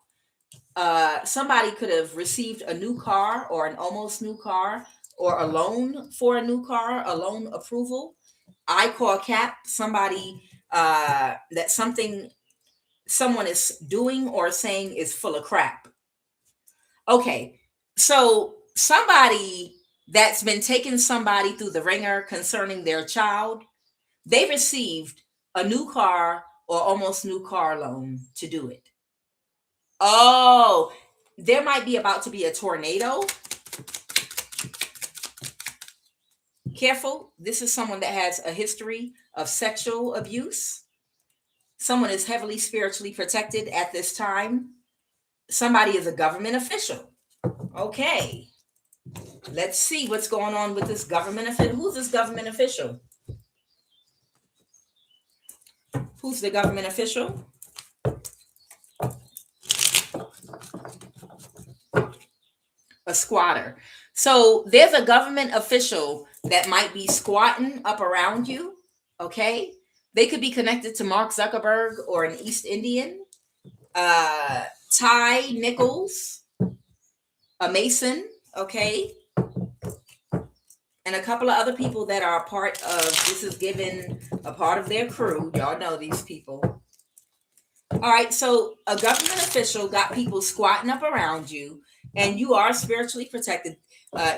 Somebody could have received a new car or an almost new car or a loan for a new car, a loan approval. I call cap somebody that someone is doing or saying is full of crap. Okay, so somebody that's been taking somebody through the ringer concerning their child, they received a new car or almost new car loan to do it. Oh, there might be about to be a tornado. Careful. This is someone that has a history of sexual abuse. Someone is heavily spiritually protected at this time. Somebody is a government official. Okay. Let's see what's going on with this government official. Who's this government official? Who's the government official? A squatter. So there's a government official that might be squatting up around you. Okay. They could be connected to Mark Zuckerberg or an East Indian. Ty Nichols, a Mason. Okay. and a couple of other people that are a part of this is given a part of their crew. Y'all know these people. All right, so a government official got people squatting up around you, and you are spiritually protected.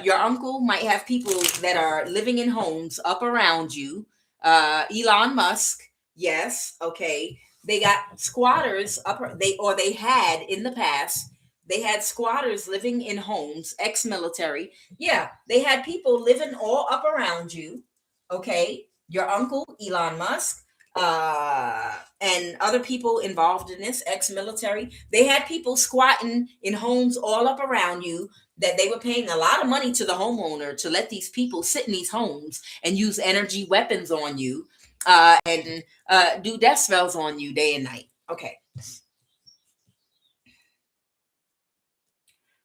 Your uncle might have people that are living in homes up around you. Elon Musk, yes, okay. They got squatters up. They had in the past. They had squatters living in homes, ex-military. Yeah, they had people living all up around you. Okay, your uncle Elon Musk and other people involved in this, ex-military, they had people squatting in homes all up around you that they were paying a lot of money to the homeowner to let these people sit in these homes and use energy weapons on you and do death spells on you day and night. Okay.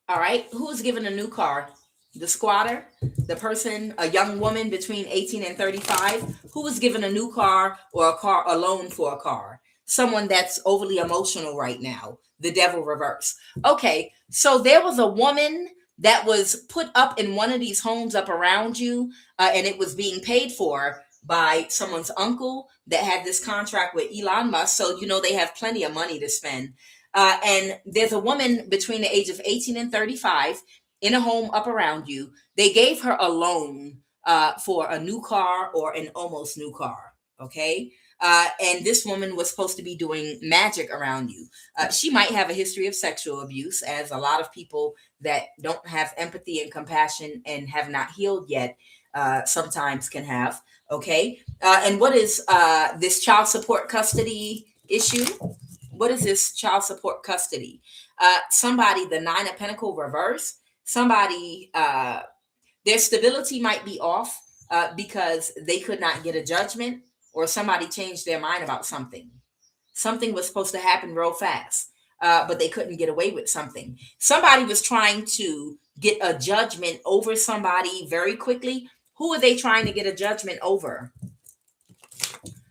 All right. Who was given a new car? The squatter, the person, a young woman between 18 and 35, who was given a new car or a loan for a car. Someone that's overly emotional right now. The devil reverse. Okay, so there was a woman that was put up in one of these homes up around you, and it was being paid for by someone's uncle that had this contract with Elon Musk. So, they have plenty of money to spend. And there's a woman between the age of 18 and 35 in a home up around you. They gave her a loan for a new car or an almost new car. Okay. And this woman was supposed to be doing magic around you. She might have a history of sexual abuse, as a lot of people that don't have empathy and compassion and have not healed yet sometimes can have. Okay. And what is this child support custody issue? What is this child support custody? Somebody, the Nine of Pentacles reverse, somebody, their stability might be off because they could not get a judgment, or somebody changed their mind about something. Something was supposed to happen real fast, but they couldn't get away with something. Somebody was trying to get a judgment over somebody very quickly. Who are they trying to get a judgment over?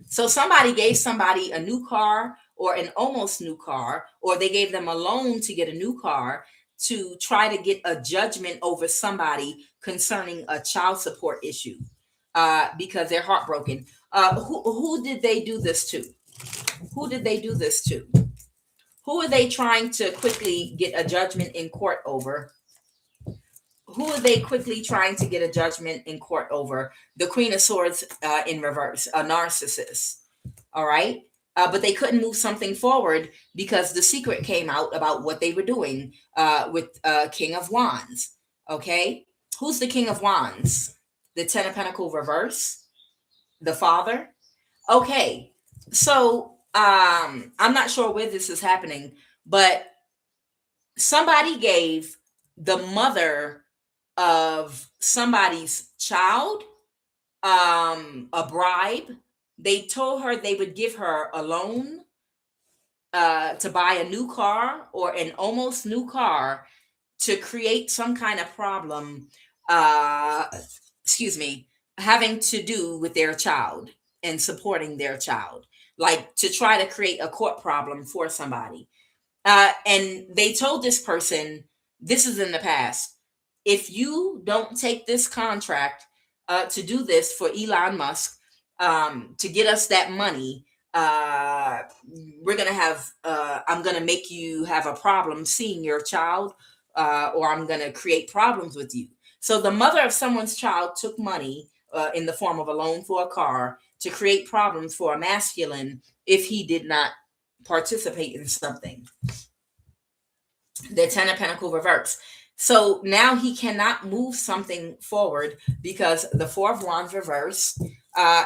So somebody gave somebody a new car or an almost new car, or they gave them a loan to get a new car to try to get a judgment over somebody concerning a child support issue because they're heartbroken. Who did they do this to? Who did they do this to? Who are they trying to quickly get a judgment in court over? Who are they quickly trying to get a judgment in court over? The Queen of Swords in reverse, a narcissist. All right. But they couldn't move something forward because the secret came out about what they were doing with King of Wands. Okay. Who's the King of Wands? The Ten of Pentacles reverse, the father. Okay. So I'm not sure where this is happening, but somebody gave the mother of somebody's child a bribe. They told her they would give her a loan to buy a new car or an almost new car to create some kind of problem, having to do with their child and supporting their child, like to try to create a court problem for somebody. And they told this person, this is in the past, if you don't take this contract to do this for Elon Musk, to get us that money, we're going to have, I'm going to make you have a problem seeing your child, or I'm going to create problems with you. So the mother of someone's child took money in the form of a loan for a car to create problems for a masculine if he did not participate in something. The Ten of Pentacles reverse. So now he cannot move something forward because the Four of Wands reverse.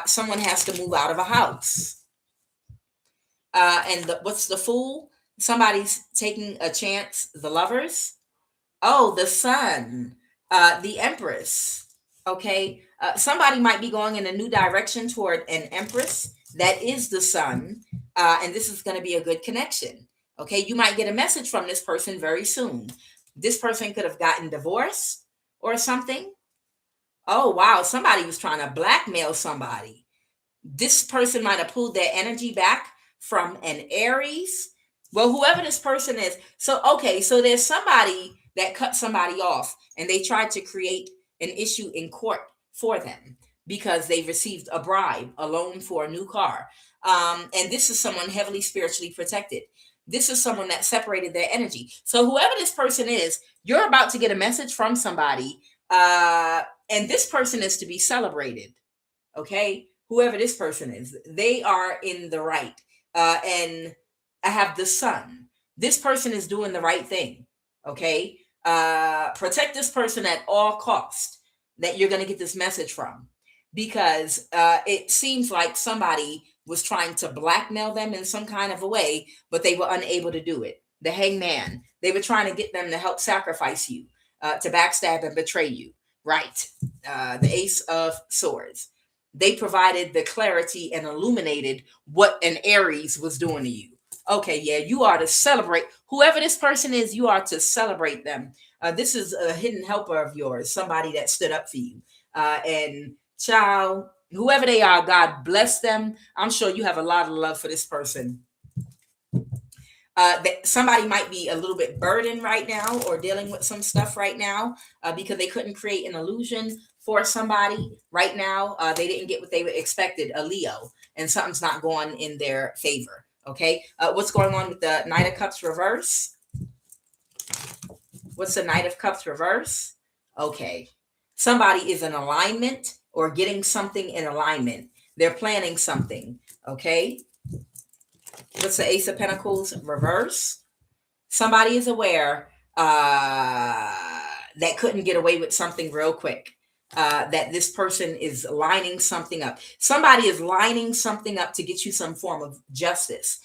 Someone has to move out of a house. And what's the Fool? Somebody's taking a chance. The Lovers. Oh, the Sun. The Empress. Okay. Somebody might be going in a new direction toward an Empress. That is the Sun. And this is going to be a good connection. Okay. You might get a message from this person very soon. This person could have gotten divorced or something. Oh, wow. Somebody was trying to blackmail somebody. This person might have pulled their energy back from an Aries. Well, whoever this person is. So, okay. So there's somebody that cut somebody off and they tried to create an issue in court for them because they received a bribe, a loan for a new car. And this is someone heavily spiritually protected. This is someone that separated their energy. So whoever this person is, you're about to get a message from somebody, and this person is to be celebrated. Okay, whoever this person is, they are in the right. And I have the sun. This person is doing the right thing. Okay, protect this person at all cost that you're going to get this message from, because it seems like somebody was trying to blackmail them in some kind of a way, but they were unable to do it. The hangman, they were trying to get them to help sacrifice you, to backstab and betray you. Right. The ace of swords, they provided the clarity and illuminated what an Aries was doing to you. Okay, yeah, you are to celebrate whoever this person is. You are to celebrate them. This is a hidden helper of yours, somebody that stood up for you. And child, whoever they are, God bless them. I'm sure you have a lot of love for this person. That somebody might be a little bit burdened right now or dealing with some stuff right now, because they couldn't create an illusion for somebody right now. They didn't get what they expected, a Leo, and something's not going in their favor. Okay, what's going on with the Knight of Cups reverse? What's the Knight of Cups reverse? Okay, somebody is in alignment or getting something in alignment. They're planning something. Okay, what's the Ace of Pentacles reverse? Somebody is aware that couldn't get away with something real quick. That this person is lining something up. Somebody is lining something up to get you some form of justice,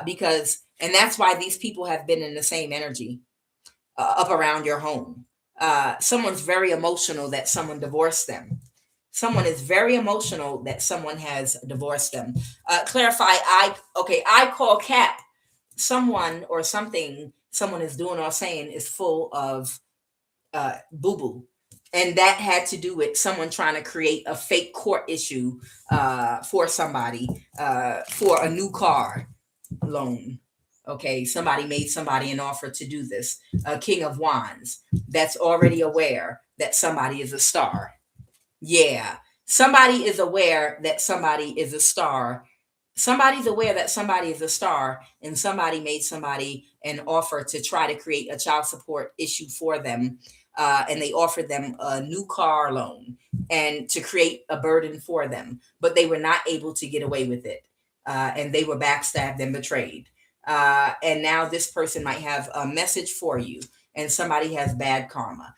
because, and that's why these people have been in the same energy up around your home. Someone's very emotional that someone divorced them. Someone is very emotional that someone has divorced them. Clarify, I call cap. Someone or something someone is doing or saying is full of boo-boo. And that had to do with someone trying to create a fake court issue for somebody, for a new car loan. Okay, somebody made somebody an offer to do this. King of Wands, that's already aware that somebody is a star. Yeah, somebody is aware that somebody is a star. Somebody's aware that somebody is a star, and somebody made somebody an offer to try to create a child support issue for them. And they offered them a new car loan and to create a burden for them, but they were not able to get away with it. And they were backstabbed and betrayed. And now this person might have a message for you, and somebody has bad karma.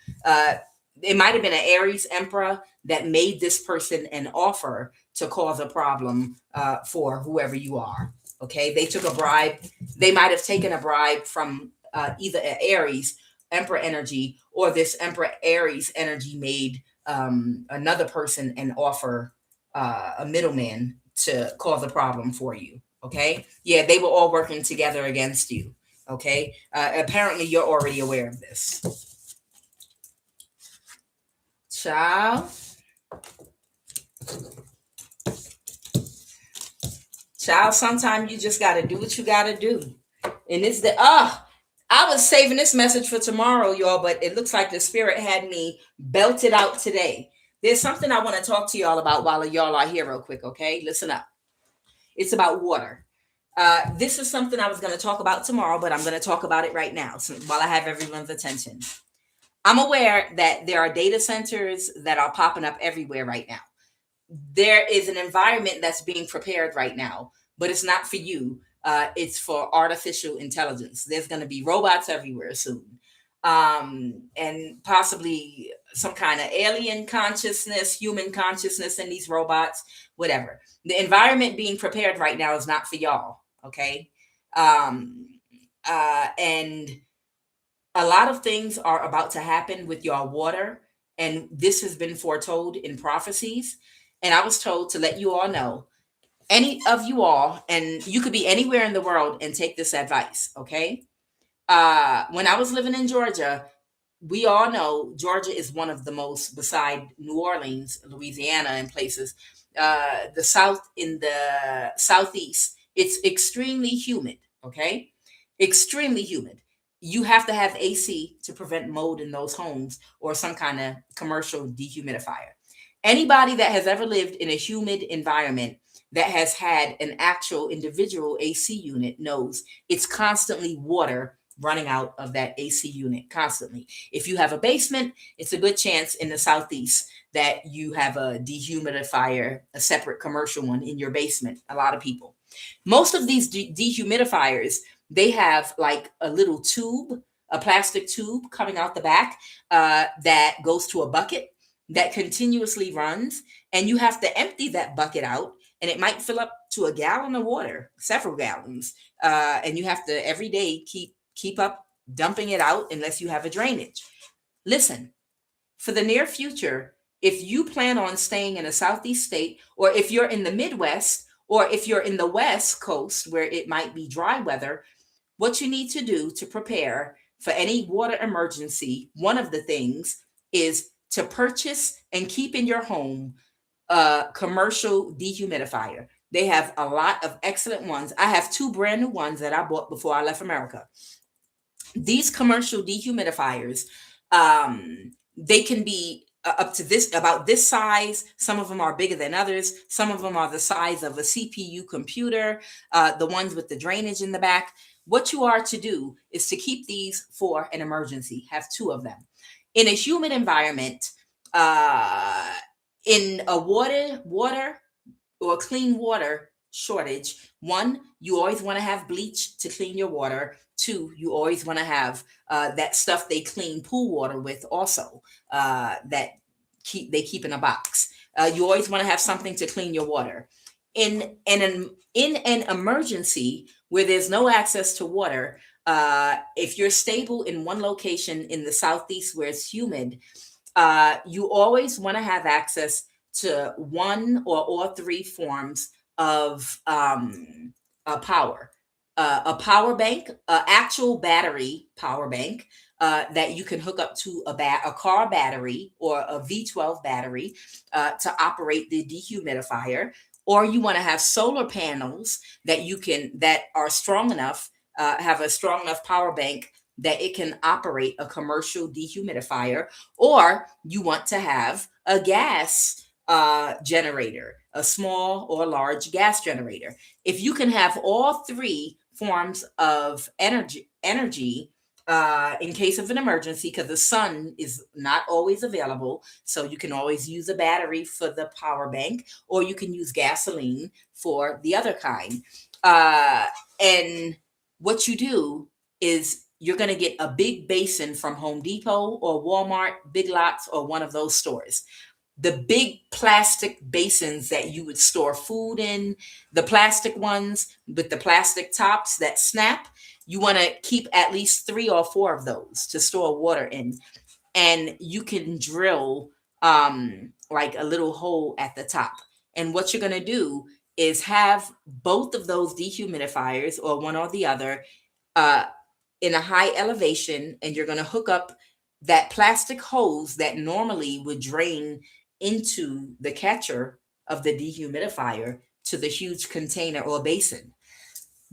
It might have been an Aries Emperor that made this person an offer to cause a problem for whoever you are. Okay, they took a bribe. They might have taken a bribe from either an Aries Emperor energy, or this Emperor Aries energy made another person an offer, a middleman, to cause a problem for you. Okay, yeah, they were all working together against you. Okay, apparently you're already aware of this. Child, sometimes you just got to do what you got to do. And it's I was saving this message for tomorrow, y'all, but it looks like the spirit had me belted out today. There's something I want to talk to y'all about while y'all are here real quick, okay? Listen up. It's about water. This is something I was going to talk about tomorrow, but I'm going to talk about it right now while I have everyone's attention. I'm aware that there are data centers that are popping up everywhere right now. There is an environment that's being prepared right now, but it's not for you. It's for artificial intelligence. There's going to be robots everywhere soon, and possibly some kind of alien consciousness, human consciousness in these robots, whatever. The environment being prepared right now is not for y'all, okay? And a lot of things are about to happen with your water, and this has been foretold in prophecies. And I was told to let you all know, any of you all, and you could be anywhere in the world and take this advice, okay? When I was living in Georgia, we all know Georgia is one of the most, beside New Orleans, Louisiana, and places, the South, in the Southeast, it's extremely humid, okay? Extremely humid. You have to have AC to prevent mold in those homes, or some kind of commercial dehumidifier. Anybody that has ever lived in a humid environment that has had an actual individual AC unit knows it's constantly water running out of that AC unit constantly. If you have a basement, it's a good chance in the Southeast that you have a dehumidifier, a separate commercial one in your basement. A lot of people. Most of these dehumidifiers, they have like a little tube, a plastic tube coming out the back that goes to a bucket that continuously runs, and you have to empty that bucket out, and it might fill up to a gallon of water, several gallons, and you have to every day keep up dumping it out unless you have a drainage. Listen, for the near future, if you plan on staying in a southeast state, or if you're in the Midwest, or if you're in the West Coast where it might be dry weather, what you need to do to prepare for any water emergency, one of the things is to purchase and keep in your home a commercial dehumidifier. They have a lot of excellent ones. I have two brand new ones that I bought before I left America. These commercial dehumidifiers, they can be up to this, about this size. Some of them are bigger than others. Some of them are the size of a CPU computer, the ones with the drainage in the back. What you are to do is to keep these for an emergency. Have two of them. In a humid environment, in a water or clean water shortage, one, you always want to have bleach to clean your water. Two, you always want to have that stuff they clean pool water with also, that they keep in a box. You always want to have something to clean your water. In an emergency where there's no access to water, if you're stable in one location in the Southeast where it's humid, you always want to have access to one or all three forms of power. A power bank, actual battery power bank that you can hook up to a car battery or a V12 battery to operate the dehumidifier. Or you want to have solar panels that are strong enough, have a strong enough power bank that it can operate a commercial dehumidifier. Or you want to have a gas generator, a small or large gas generator. If you can have all three forms of energy in case of an emergency, because the sun is not always available, so you can always use a battery for the power bank, or you can use gasoline for the other kind. And what you do is you're going to get a big basin from Home Depot or Walmart, Big Lots, or one of those stores. The big plastic basins that you would store food in, the plastic ones with the plastic tops that snap, you want to keep at least 3 or 4 of those to store water in. And you can drill like a little hole at the top. And what you're going to do is have both of those dehumidifiers, or one or the other, in a high elevation, and you're going to hook up that plastic hose that normally would drain into the catcher of the dehumidifier to the huge container or basin,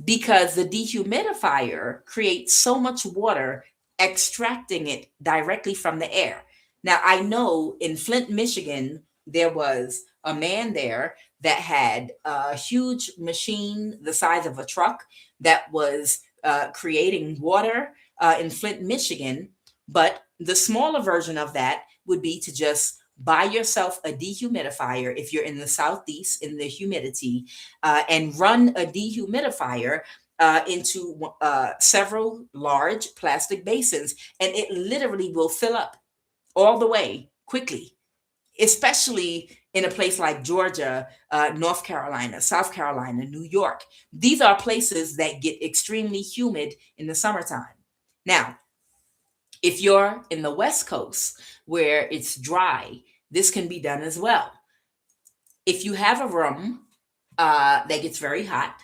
because the dehumidifier creates so much water, extracting it directly from the air. Now, I know in Flint, Michigan, there was a man there that had a huge machine the size of a truck that was creating water in Flint, Michigan. But the smaller version of that would be to just buy yourself a dehumidifier if you're in the Southeast in the humidity, and run a dehumidifier into several large plastic basins, and it literally will fill up all the way quickly, especially in a place like Georgia, North Carolina, South Carolina, New York. These are places that get extremely humid in the summertime. Now, if you're in the West Coast where it's dry, this can be done as well. If you have a room that gets very hot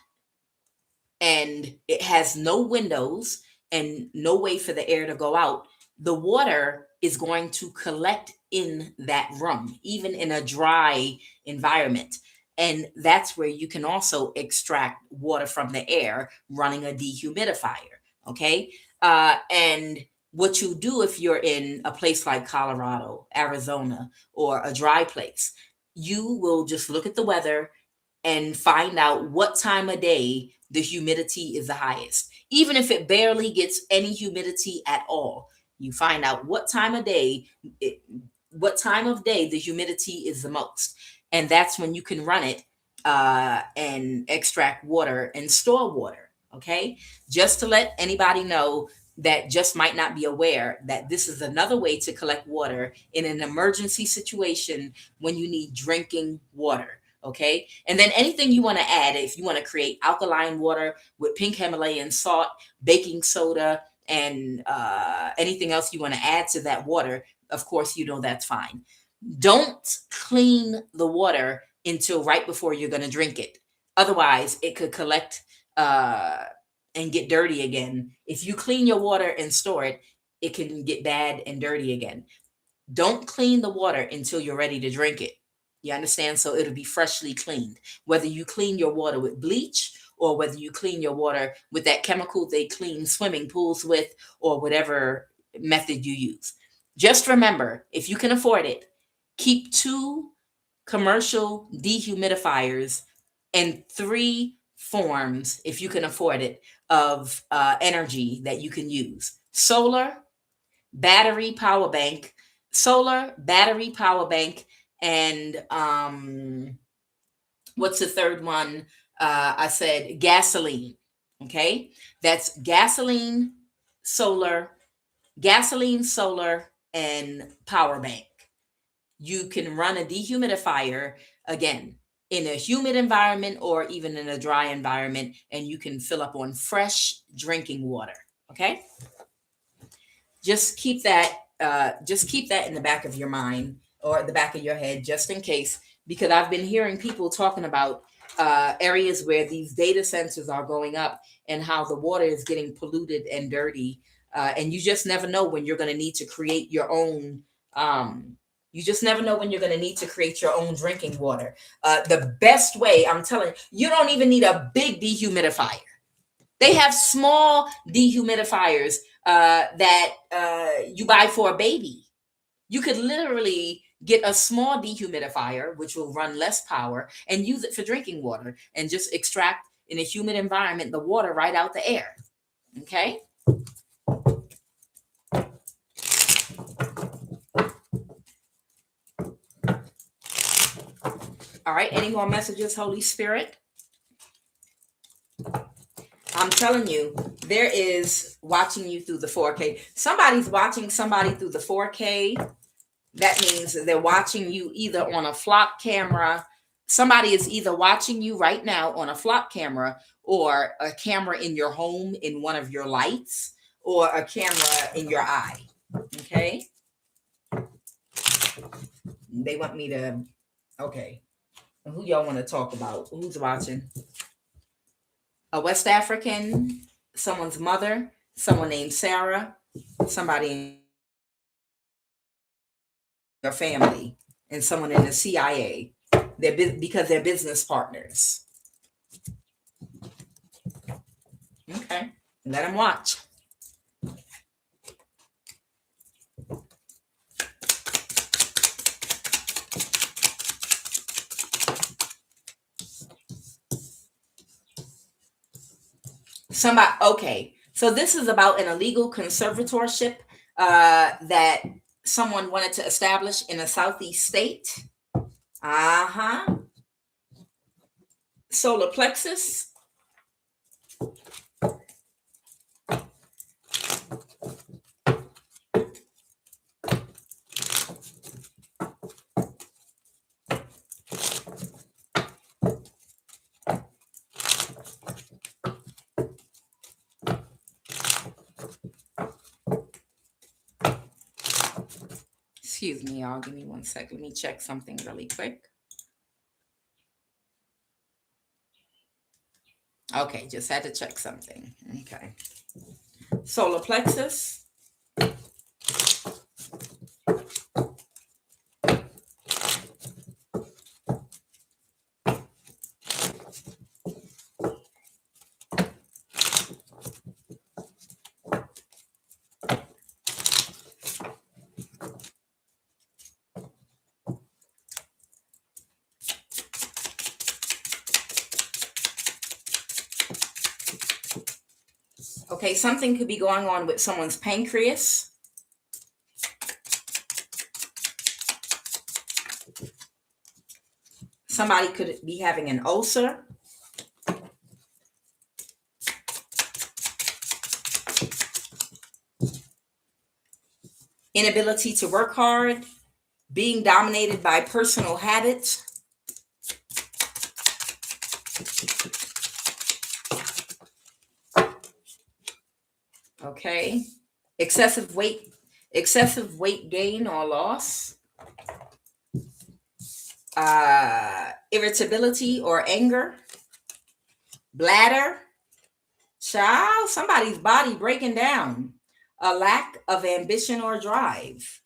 and it has no windows and no way for the air to go out, the water is going to collect in that room, even in a dry environment. And that's where you can also extract water from the air running a dehumidifier. Okay. And What you do if you're in a place like Colorado, Arizona, or a dry place, you will just look at the weather and find out what time of day the humidity is the highest. Even if it barely gets any humidity at all, you find out it, what time of day the humidity is the most. And that's when you can run it and extract water and store water. Okay. Just to let anybody know that just might not be aware that this is another way to collect water in an emergency situation when you need drinking water. Okay. And then anything you want to add, if you want to create alkaline water with pink Himalayan salt, baking soda, and anything else you want to add to that water, of course, that's fine. Don't clean the water until right before you're going to drink it. Otherwise, it could collect and get dirty again. If you clean your water and store it, it can get bad and dirty again. Don't clean the water until you're ready to drink it. You understand? So it'll be freshly cleaned. Whether you clean your water with bleach or whether you clean your water with that chemical they clean swimming pools with, or whatever method you use. Just remember, if you can afford it, keep 2 commercial dehumidifiers and 3 forms, if you can afford it, of energy that you can use: battery, power bank, solar, battery, power bank, and what's the third one? I said gasoline. Okay, that's gasoline, solar, and power bank. You can run a dehumidifier again in a humid environment or even in a dry environment, and you can fill up on fresh drinking water. Okay, just keep that in the back of your mind or the back of your head, just in case, because I've been hearing people talking about areas where these data centers are going up and how the water is getting polluted and dirty, and you just never know when you're going to need to create your own. You just never know when you're going to need to create your own drinking water. The best way, I'm telling you, you don't even need a big dehumidifier. They have small dehumidifiers that you buy for a baby. You could literally get a small dehumidifier, which will run less power, and use it for drinking water and just extract in a humid environment the water right out the air. Okay? All right. Any more messages, Holy Spirit? I'm telling you, there is watching you through the 4K. Somebody's watching somebody through the 4K. That means they're watching you either on a flock camera. Somebody is either watching you right now on a flock camera, or a camera in your home in one of your lights, or a camera in your eye. Okay. They want me to. Okay. Who y'all want to talk about? Who's watching? A West African, someone's mother, someone named Sarah, somebody in your family, and someone in the CIA. Because they're business partners. Okay, let them watch. Okay, so this is about an illegal conservatorship that someone wanted to establish in a southeast state. Solar plexus. Excuse me, y'all. Give me 1 sec. Let me check something really quick. Okay, just had to check something. Okay. Solar plexus. Okay, something could be going on with someone's pancreas. Somebody could be having an ulcer. Inability to work hard. Being dominated by personal habits. Okay. Excessive weight gain or loss. Irritability or anger. Bladder. Child, somebody's body breaking down. A lack of ambition or drive.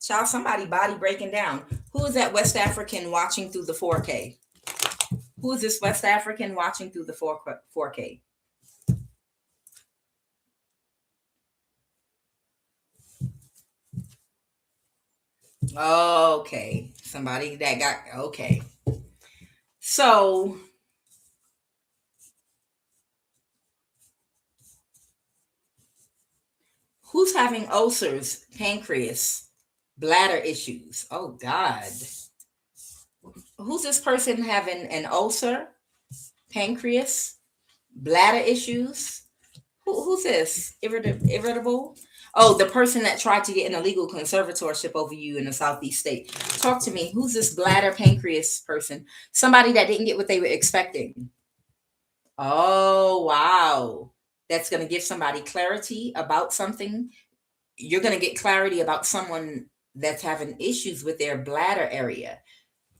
Child, somebody body breaking down. Who is that West African watching through the 4K? Who is this West African watching through the 4K? Okay, somebody that got, okay. So who's having ulcers, pancreas, bladder issues? Oh God. Who's this person having an ulcer, pancreas, bladder issues? Who's this? Irritable? Oh, the person that tried to get an illegal conservatorship over you in the Southeast state. Talk to me. Who's this bladder, pancreas person? Somebody that didn't get what they were expecting. Oh, wow. That's going to give somebody clarity about something. You're going to get clarity about someone that's having issues with their bladder area.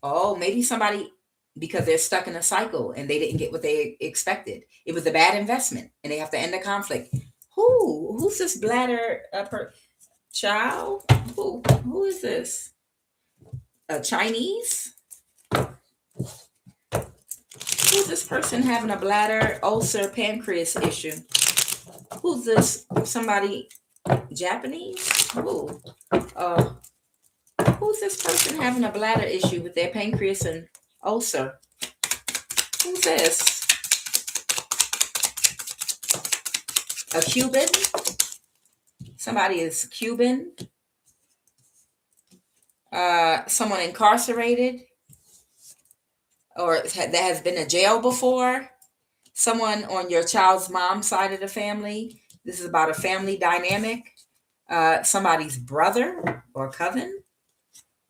Oh, maybe somebody, because they're stuck in a cycle and they didn't get what they expected. It was a bad investment and they have to end the conflict. Who's this bladder child? Who is this? A Chinese? Who's this person having a bladder, ulcer, pancreas issue? Who's this? Somebody Japanese? Who's this person having a bladder issue with their pancreas and ulcer? Who's this? A Cuban? Somebody is Cuban? Someone incarcerated? Or that has been in jail before? Someone on your child's mom's side of the family? This is about a family dynamic. Somebody's brother or cousin?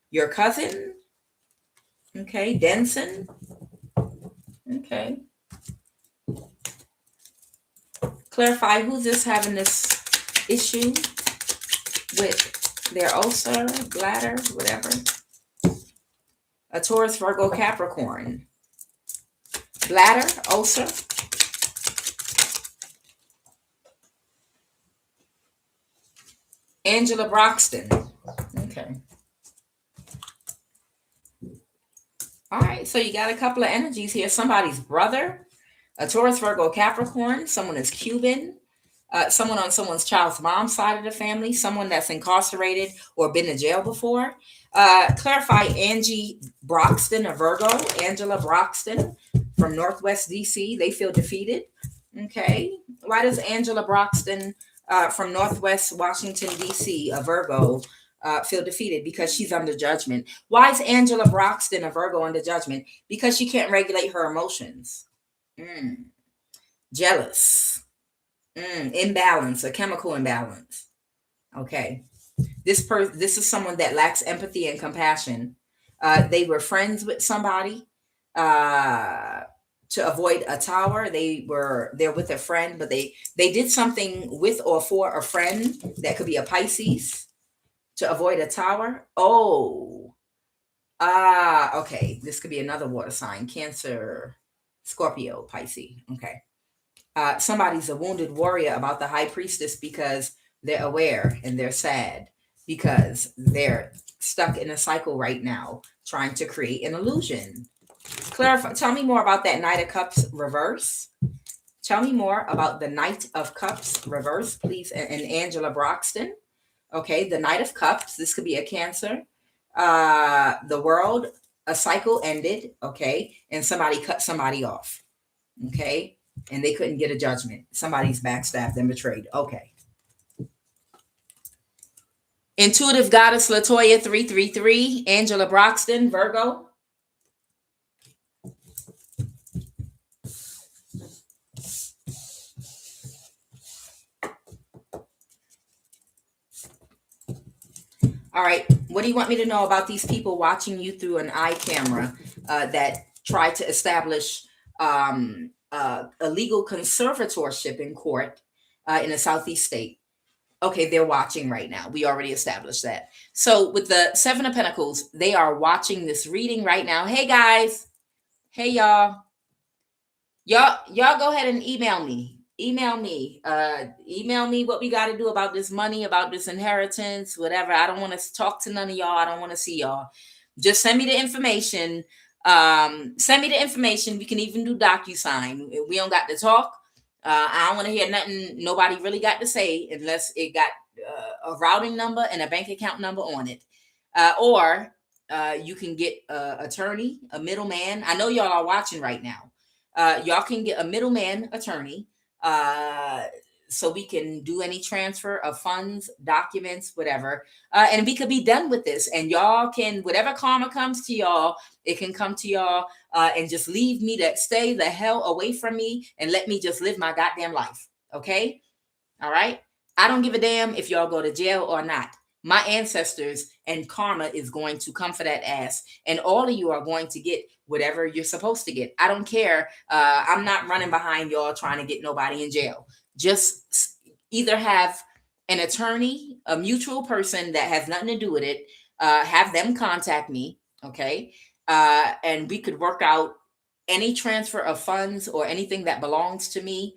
Your cousin? Okay, Denson? Okay. Clarify who's this having this issue with their ulcer, bladder, whatever. A Taurus, Virgo, Capricorn. Bladder, ulcer. Angela Broxton. Okay. All right, so you got a couple of energies here. Somebody's brother, a Taurus, Virgo, Capricorn. Someone is Cuban. Someone on someone's child's mom's side of the family. Someone that's incarcerated or been to jail before. Clarify Angie Broxton, a Virgo. Angela Broxton from Northwest DC. They feel defeated. Okay. Why does Angela Broxton from Northwest Washington DC, a Virgo, feel defeated? Because she's under judgment. Why is Angela Broxton, a Virgo, under judgment? Because she can't regulate her emotions. Jealous. Imbalance, a chemical imbalance. Okay. This is someone that lacks empathy and compassion. They were friends with somebody to avoid a tower. They're with a friend, but they did something with or for a friend that could be a Pisces to avoid a tower. Okay. This could be another water sign: Cancer, Scorpio, Pisces. Okay. Somebody's a wounded warrior about the high priestess because they're aware and they're sad because they're stuck in a cycle right now trying to create an illusion. Clarify. Tell me more about that Knight of Cups reverse. Tell me more about the Knight of Cups reverse, please. And Angela Broxton. Okay, the Knight of Cups. This could be a Cancer. The world, a cycle ended. Okay, and somebody cut somebody off. Okay. and they couldn't get a judgment. Somebody's backstabbed and betrayed. Okay. Intuitive Goddess Latoya 333, Angela Broxton, Virgo. All right. What do you want me to know about these people watching you through an eye camera that try to establish a legal conservatorship in court in a Southeast state? Okay, they're watching right now. We already established that. So with the Seven of Pentacles, they are watching this reading right now. Hey, guys. Hey, y'all. Y'all go ahead and email me. Email me what we got to do about this money, about this inheritance, whatever. I don't want to talk to none of y'all. I don't want to see y'all. Just send me the information. Send me the information. We can even do DocuSign. We don't got to talk. I don't want to hear nothing nobody really got to say unless it got a routing number and a bank account number on it. Or you can get an attorney, a middleman. I know y'all are watching right now. Y'all can get a middleman attorney so we can do any transfer of funds, documents, whatever. And we could be done with this. And y'all can, whatever karma comes to y'all, it can come to y'all and just leave me to stay the hell away from me and let me just live my goddamn life. Okay? All right? I don't give a damn if y'all go to jail or not. My ancestors and karma is going to come for that ass. And all of you are going to get whatever you're supposed to get. I don't care. I'm not running behind y'all trying to get nobody in jail. Just either have an attorney, a mutual person that has nothing to do with it, have them contact me, okay? And we could work out any transfer of funds or anything that belongs to me.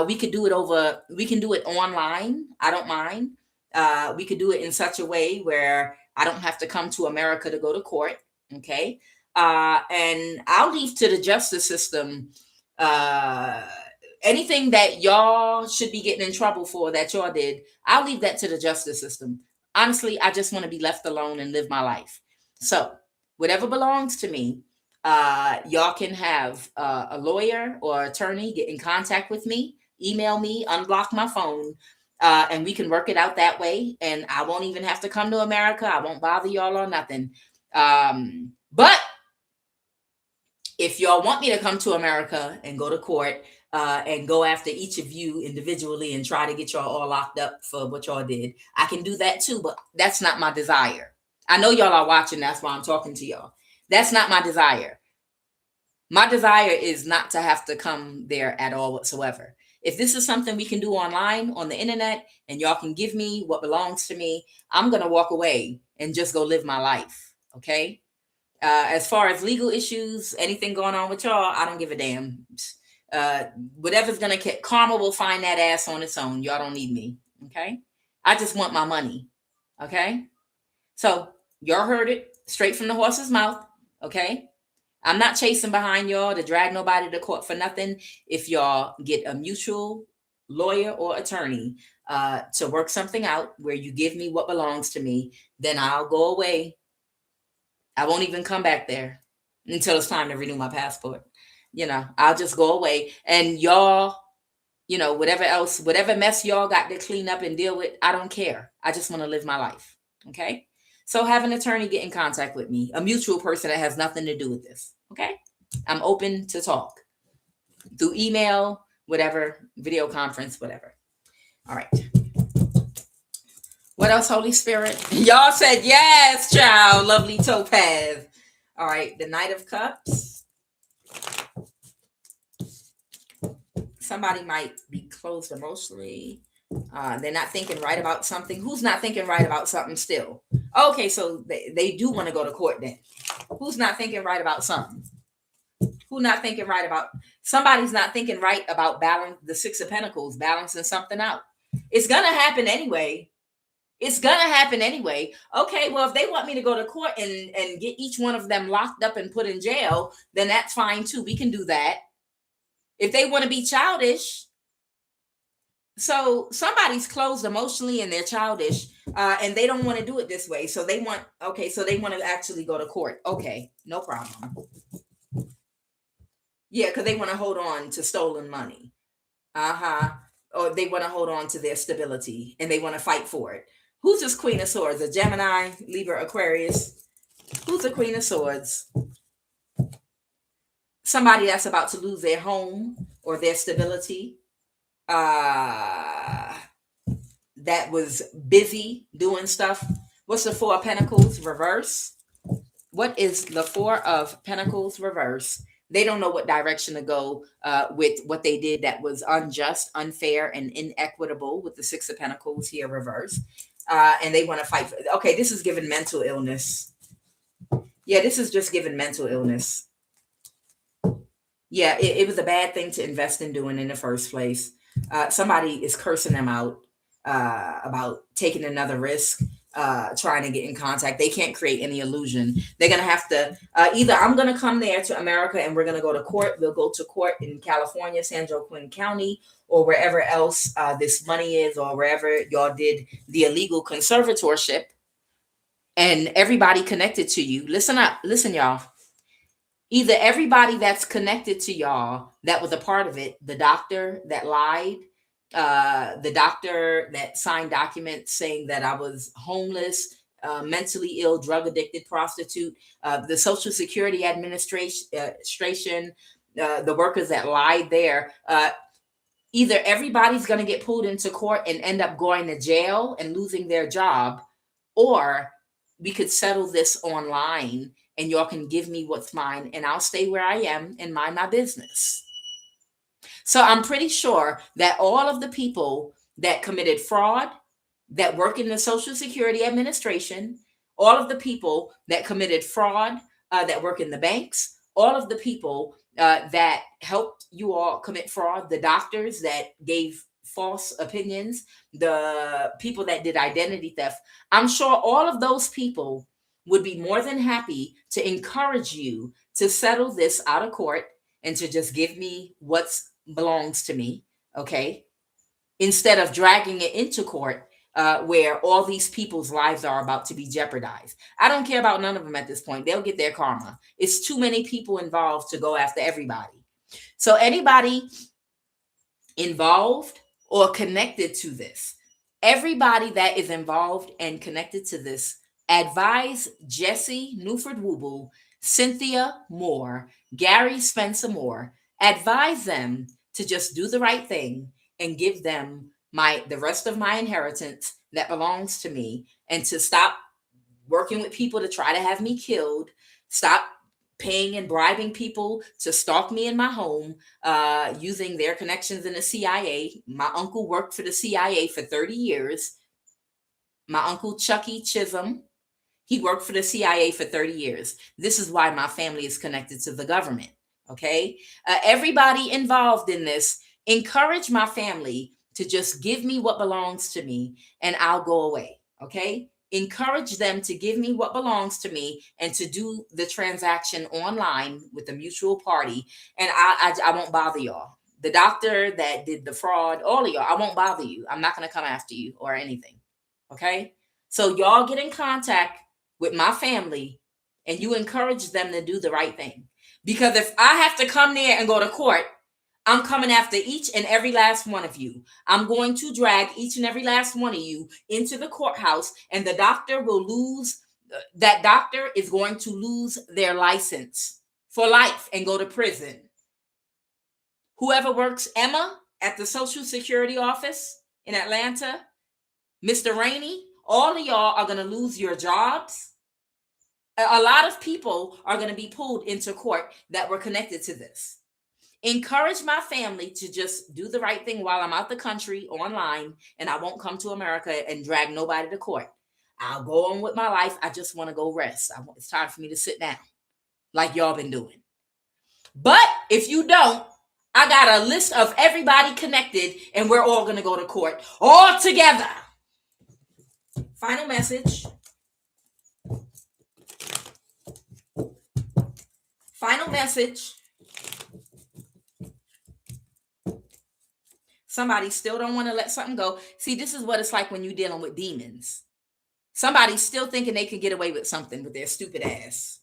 We could do it we can do it online. I don't mind. We could do it in such a way where I don't have to come to America to go to court, okay? And I'll leave to the justice system anything that y'all should be getting in trouble for that y'all did. I'll leave that to the justice system. Honestly, I just want to be left alone and live my life. So whatever belongs to me, y'all can have a lawyer or attorney get in contact with me, email me, unblock my phone, and we can work it out that way. And I won't even have to come to America. I won't bother y'all or nothing. But if y'all want me to come to America and go to court and go after each of you individually and try to get y'all all locked up for what y'all did, I can do that too, but that's not my desire. I know y'all are watching. That's why I'm talking to y'all. That's not my desire. My desire is not to have to come there at all whatsoever. If this is something we can do online on the internet and y'all can give me what belongs to me, I'm going to walk away and just go live my life. Okay. As far as legal issues, anything going on with y'all, I don't give a damn. Whatever's going to karma will find that ass on its own. Y'all don't need me. Okay. I just want my money. Okay. So y'all heard it straight from the horse's mouth. Okay. I'm not chasing behind y'all to drag nobody to court for nothing. If y'all get a mutual lawyer or attorney to work something out where you give me what belongs to me, then I'll go away. I won't even come back there until it's time to renew my passport. I'll just go away. And y'all, whatever mess y'all got to clean up and deal with, I don't care. I just want to live my life. Okay. So have an attorney get in contact with me, a mutual person that has nothing to do with this. Okay. I'm open to talk through email, whatever, video conference, whatever. All right. What else, Holy Spirit? Y'all said yes, child. Lovely Topaz. All right. The Knight of Cups. Somebody might be closed emotionally. They're not thinking right about something. Who's not thinking right about something still? Okay, so they do want to go to court then. Who's not thinking right about something? Who not thinking right about? Somebody's not thinking right about the Six of Pentacles, balancing something out. It's going to happen anyway. It's going to happen anyway. Okay, well, if they want me to go to court and get each one of them locked up and put in jail, then that's fine too. We can do that. If they want to be childish, so somebody's closed emotionally and they're childish and they don't want to do it this way. So they want to actually go to court. Okay, no problem. Yeah, because they want to hold on to stolen money. Uh-huh. Or they want to hold on to their stability and they want to fight for it. Who's this Queen of Swords? A Gemini, Libra, Aquarius? Who's the Queen of Swords? Somebody that's about to lose their home or their stability. That was busy doing stuff. What's the Four of Pentacles reverse? What is the Four of Pentacles reverse? They don't know what direction to go with what they did that was unjust, unfair, and inequitable with the Six of Pentacles here reverse. And they want to fight. Okay, this is given mental illness. Yeah, this is just given mental illness. Yeah, it was a bad thing to invest in doing in the first place. Somebody is cursing them out about taking another risk, trying to get in contact. They can't create any illusion. They're going to have to either I'm going to come there to America and we're going to go to court. We'll go to court in California, San Joaquin County, or wherever else this money is, or wherever y'all did the illegal conservatorship. And everybody connected to you. Listen up. Listen, y'all. Either everybody that's connected to y'all that was a part of it, the doctor that lied, the doctor that signed documents saying that I was homeless, mentally ill, drug addicted, prostitute, the Social Security Administration, the workers that lied there. Either everybody's going to get pulled into court and end up going to jail and losing their job, or we could settle this online and y'all can give me what's mine and I'll stay where I am and mind my business. So I'm pretty sure that all of the people that committed fraud, that work in the Social Security Administration, all of the people that committed fraud, that work in the banks, all of the people that helped you all commit fraud, the doctors that gave false opinions, the people that did identity theft, I'm sure all of those people would be more than happy to encourage you to settle this out of court and to just give me what belongs to me, okay? Instead of dragging it into court where all these people's lives are about to be jeopardized. I don't care about none of them at this point. They'll get their karma. It's too many people involved to go after everybody. So anybody involved or connected to this, everybody that is involved and connected to this, advise Jesse Newford Wooble, Cynthia Moore, Gary Spencer Moore, advise them to just do the right thing and give them the rest of my inheritance that belongs to me, and to stop working with people to try to have me killed, stop paying and bribing people to stalk me in my home, using their connections in the CIA. My uncle worked for the CIA for 30 years. My uncle Chucky Chisholm, he worked for the CIA for 30 years. This is why my family is connected to the government, okay? Everybody involved in this, encourage my family to just give me what belongs to me and I'll go away, okay? Encourage them to give me what belongs to me and to do the transaction online with the mutual party, and I won't bother y'all. The doctor that did the fraud, all of y'all, I won't bother you. I'm not going to come after you or anything, okay? So y'all get in contact with my family and you encourage them to do the right thing. Because if I have to come there and go to court, I'm coming after each and every last one of you. I'm going to drag each and every last one of you into the courthouse, and the doctor will lose, that doctor is going to lose their license for life and go to prison. Whoever works Emma at the Social Security office in Atlanta, Mr. Rainey, all of y'all are going to lose your jobs. A lot of people are going to be pulled into court that were connected to this. Encourage my family to just do the right thing while I'm out the country online, and I won't come to America and drag nobody to court. I'll go on with my life. I just want to go rest. It's time for me to sit down like y'all been doing. But if you don't, I got a list of everybody connected and we're all going to go to court all together. Final message. Final message. Somebody still don't want to let something go. See, this is what it's like when you're dealing with demons. Somebody's still thinking they can get away with something with their stupid ass.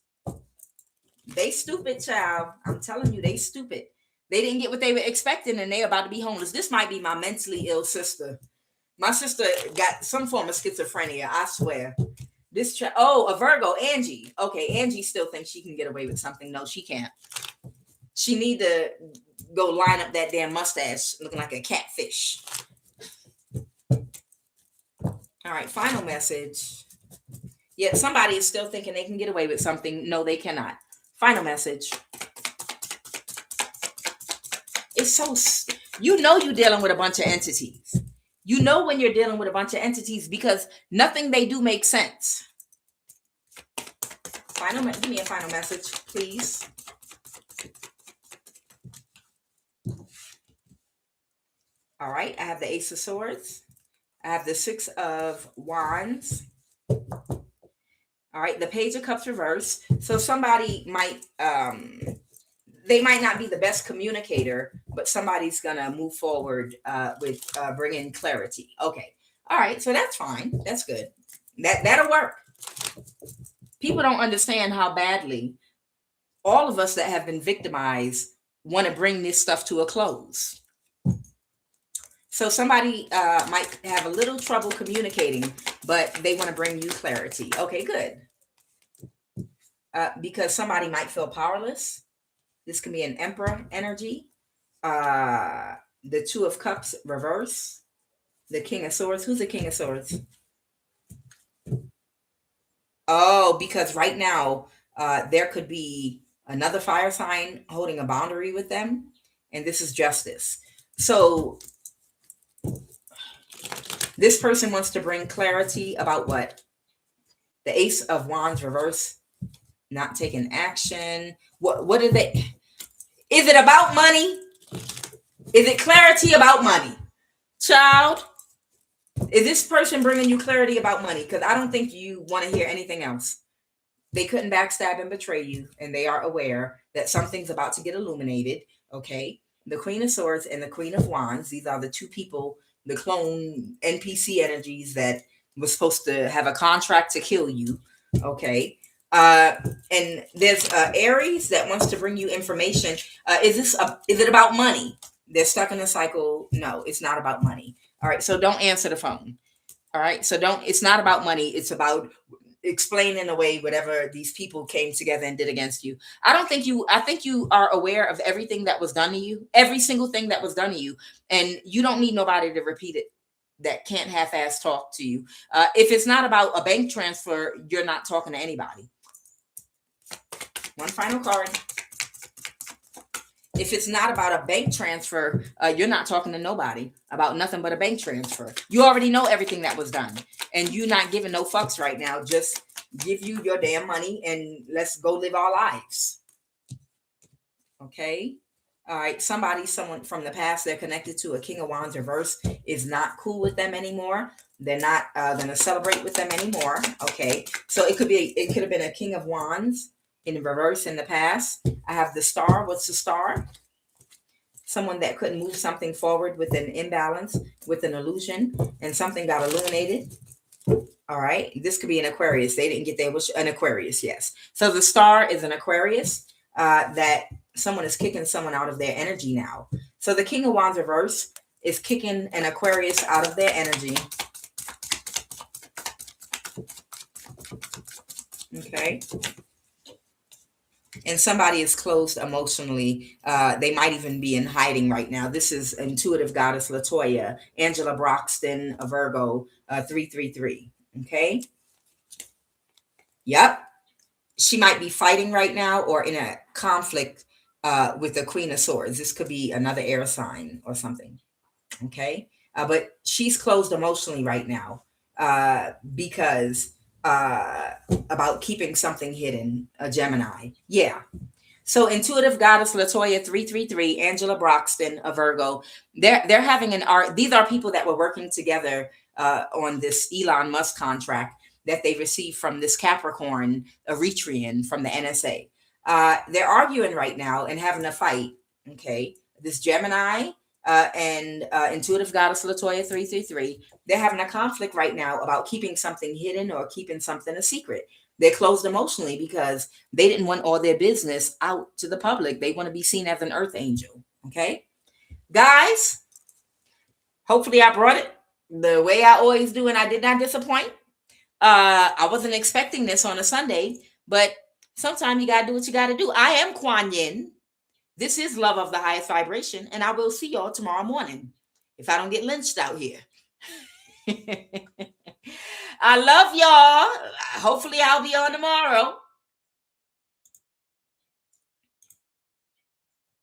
They stupid, child. I'm telling you, they stupid. They didn't get what they were expecting, and they're about to be homeless. This might be my mentally ill sister. My sister got some form of schizophrenia, I swear. A Virgo, Angie. Okay, Angie still thinks she can get away with something. No, she can't. She need to go line up that damn mustache looking like a catfish. All right, final message. Yeah, somebody is still thinking they can get away with something. No, they cannot. Final message. It's so, you're dealing with a bunch of entities. You know when you're dealing with a bunch of entities because nothing they do makes sense. Give me a final message, please. All right, I have the Ace of Swords. I have the Six of Wands. All right, the Page of Cups reverse. So somebody might, they might not be the best communicator, but somebody's gonna move forward with bringing clarity. Okay, all right, so that's fine. That's good. That'll work. People don't understand how badly all of us that have been victimized want to bring this stuff to a close. So somebody might have a little trouble communicating, but they want to bring you clarity. Okay, good. Because somebody might feel powerless. This can be an Emperor energy. The Two of Cups reverse. The King of Swords. Who's the King of Swords? Oh, because right now there could be another fire sign holding a boundary with them. And this is justice. So this person wants to bring clarity about what? The Ace of Wands reverse. Not taking action. What are they? Is it about money? Is it clarity about money? Child, is this person bringing you clarity about money? Because I don't think you want to hear anything else. They couldn't backstab and betray you, and they are aware that something's about to get illuminated. Okay, the Queen of Swords and the Queen of Wands. These are the two people, the clone NPC energies that was supposed to have a contract to kill you. Okay. And there's Aries that wants to bring you information. Is it about money? They're stuck in a cycle. No, it's not about money. All right, so don't answer the phone. All right, so it's not about money. It's about explaining away whatever these people came together and did against you. I think you are aware of everything that was done to you, every single thing that was done to you, and you don't need nobody to repeat it that can't half-ass talk to you. If it's not about a bank transfer, you're not talking to anybody. One final card. If it's not about a bank transfer, you're not talking to nobody about nothing but a bank transfer. You already know everything that was done, and you're not giving no fucks right now. Just give you your damn money and let's go live our lives. Okay. All right. Someone from the past they're connected to a King of Wands reverse is not cool with them anymore. They're not going to celebrate with them anymore. Okay. So it could have been a King of Wands in reverse in the past. I have the Star. What's the Star? Someone that couldn't move something forward with an imbalance, with an illusion, and something got illuminated. All right. This could be an Aquarius. They didn't get their wish. An Aquarius, yes. So the Star is an Aquarius that someone is kicking someone out of their energy now. So the King of Wands reverse is kicking an Aquarius out of their energy. Okay. And somebody is closed emotionally. They might even be in hiding right now. This is intuitive goddess Latoya, Angela Broxton, a Virgo, 333. Okay. Yep. She might be fighting right now or in a conflict with the Queen of Swords. This could be another air sign or something. Okay. But she's closed emotionally right now because about keeping something hidden, a Gemini. Yeah. So intuitive goddess Latoya 333, Angela Broxton, a Virgo. They're having an art. These are people that were working together on this Elon Musk contract that they received from this Capricorn Eritrean from the NSA. They're arguing right now and having a fight. Okay. This Gemini and intuitive goddess Latoya 333, they're having a conflict right now about keeping something hidden or keeping something a secret. They're closed emotionally because they didn't want all their business out to the public. They want to be seen as an earth angel. Okay, guys, hopefully I brought it the way I always do, and I did not disappoint. I wasn't expecting this on a Sunday, but sometimes you gotta do what you gotta do. I am Kuan Yin. This is love of the highest vibration, and I will see y'all tomorrow morning if I don't get lynched out here. I love y'all. Hopefully, I'll be on tomorrow.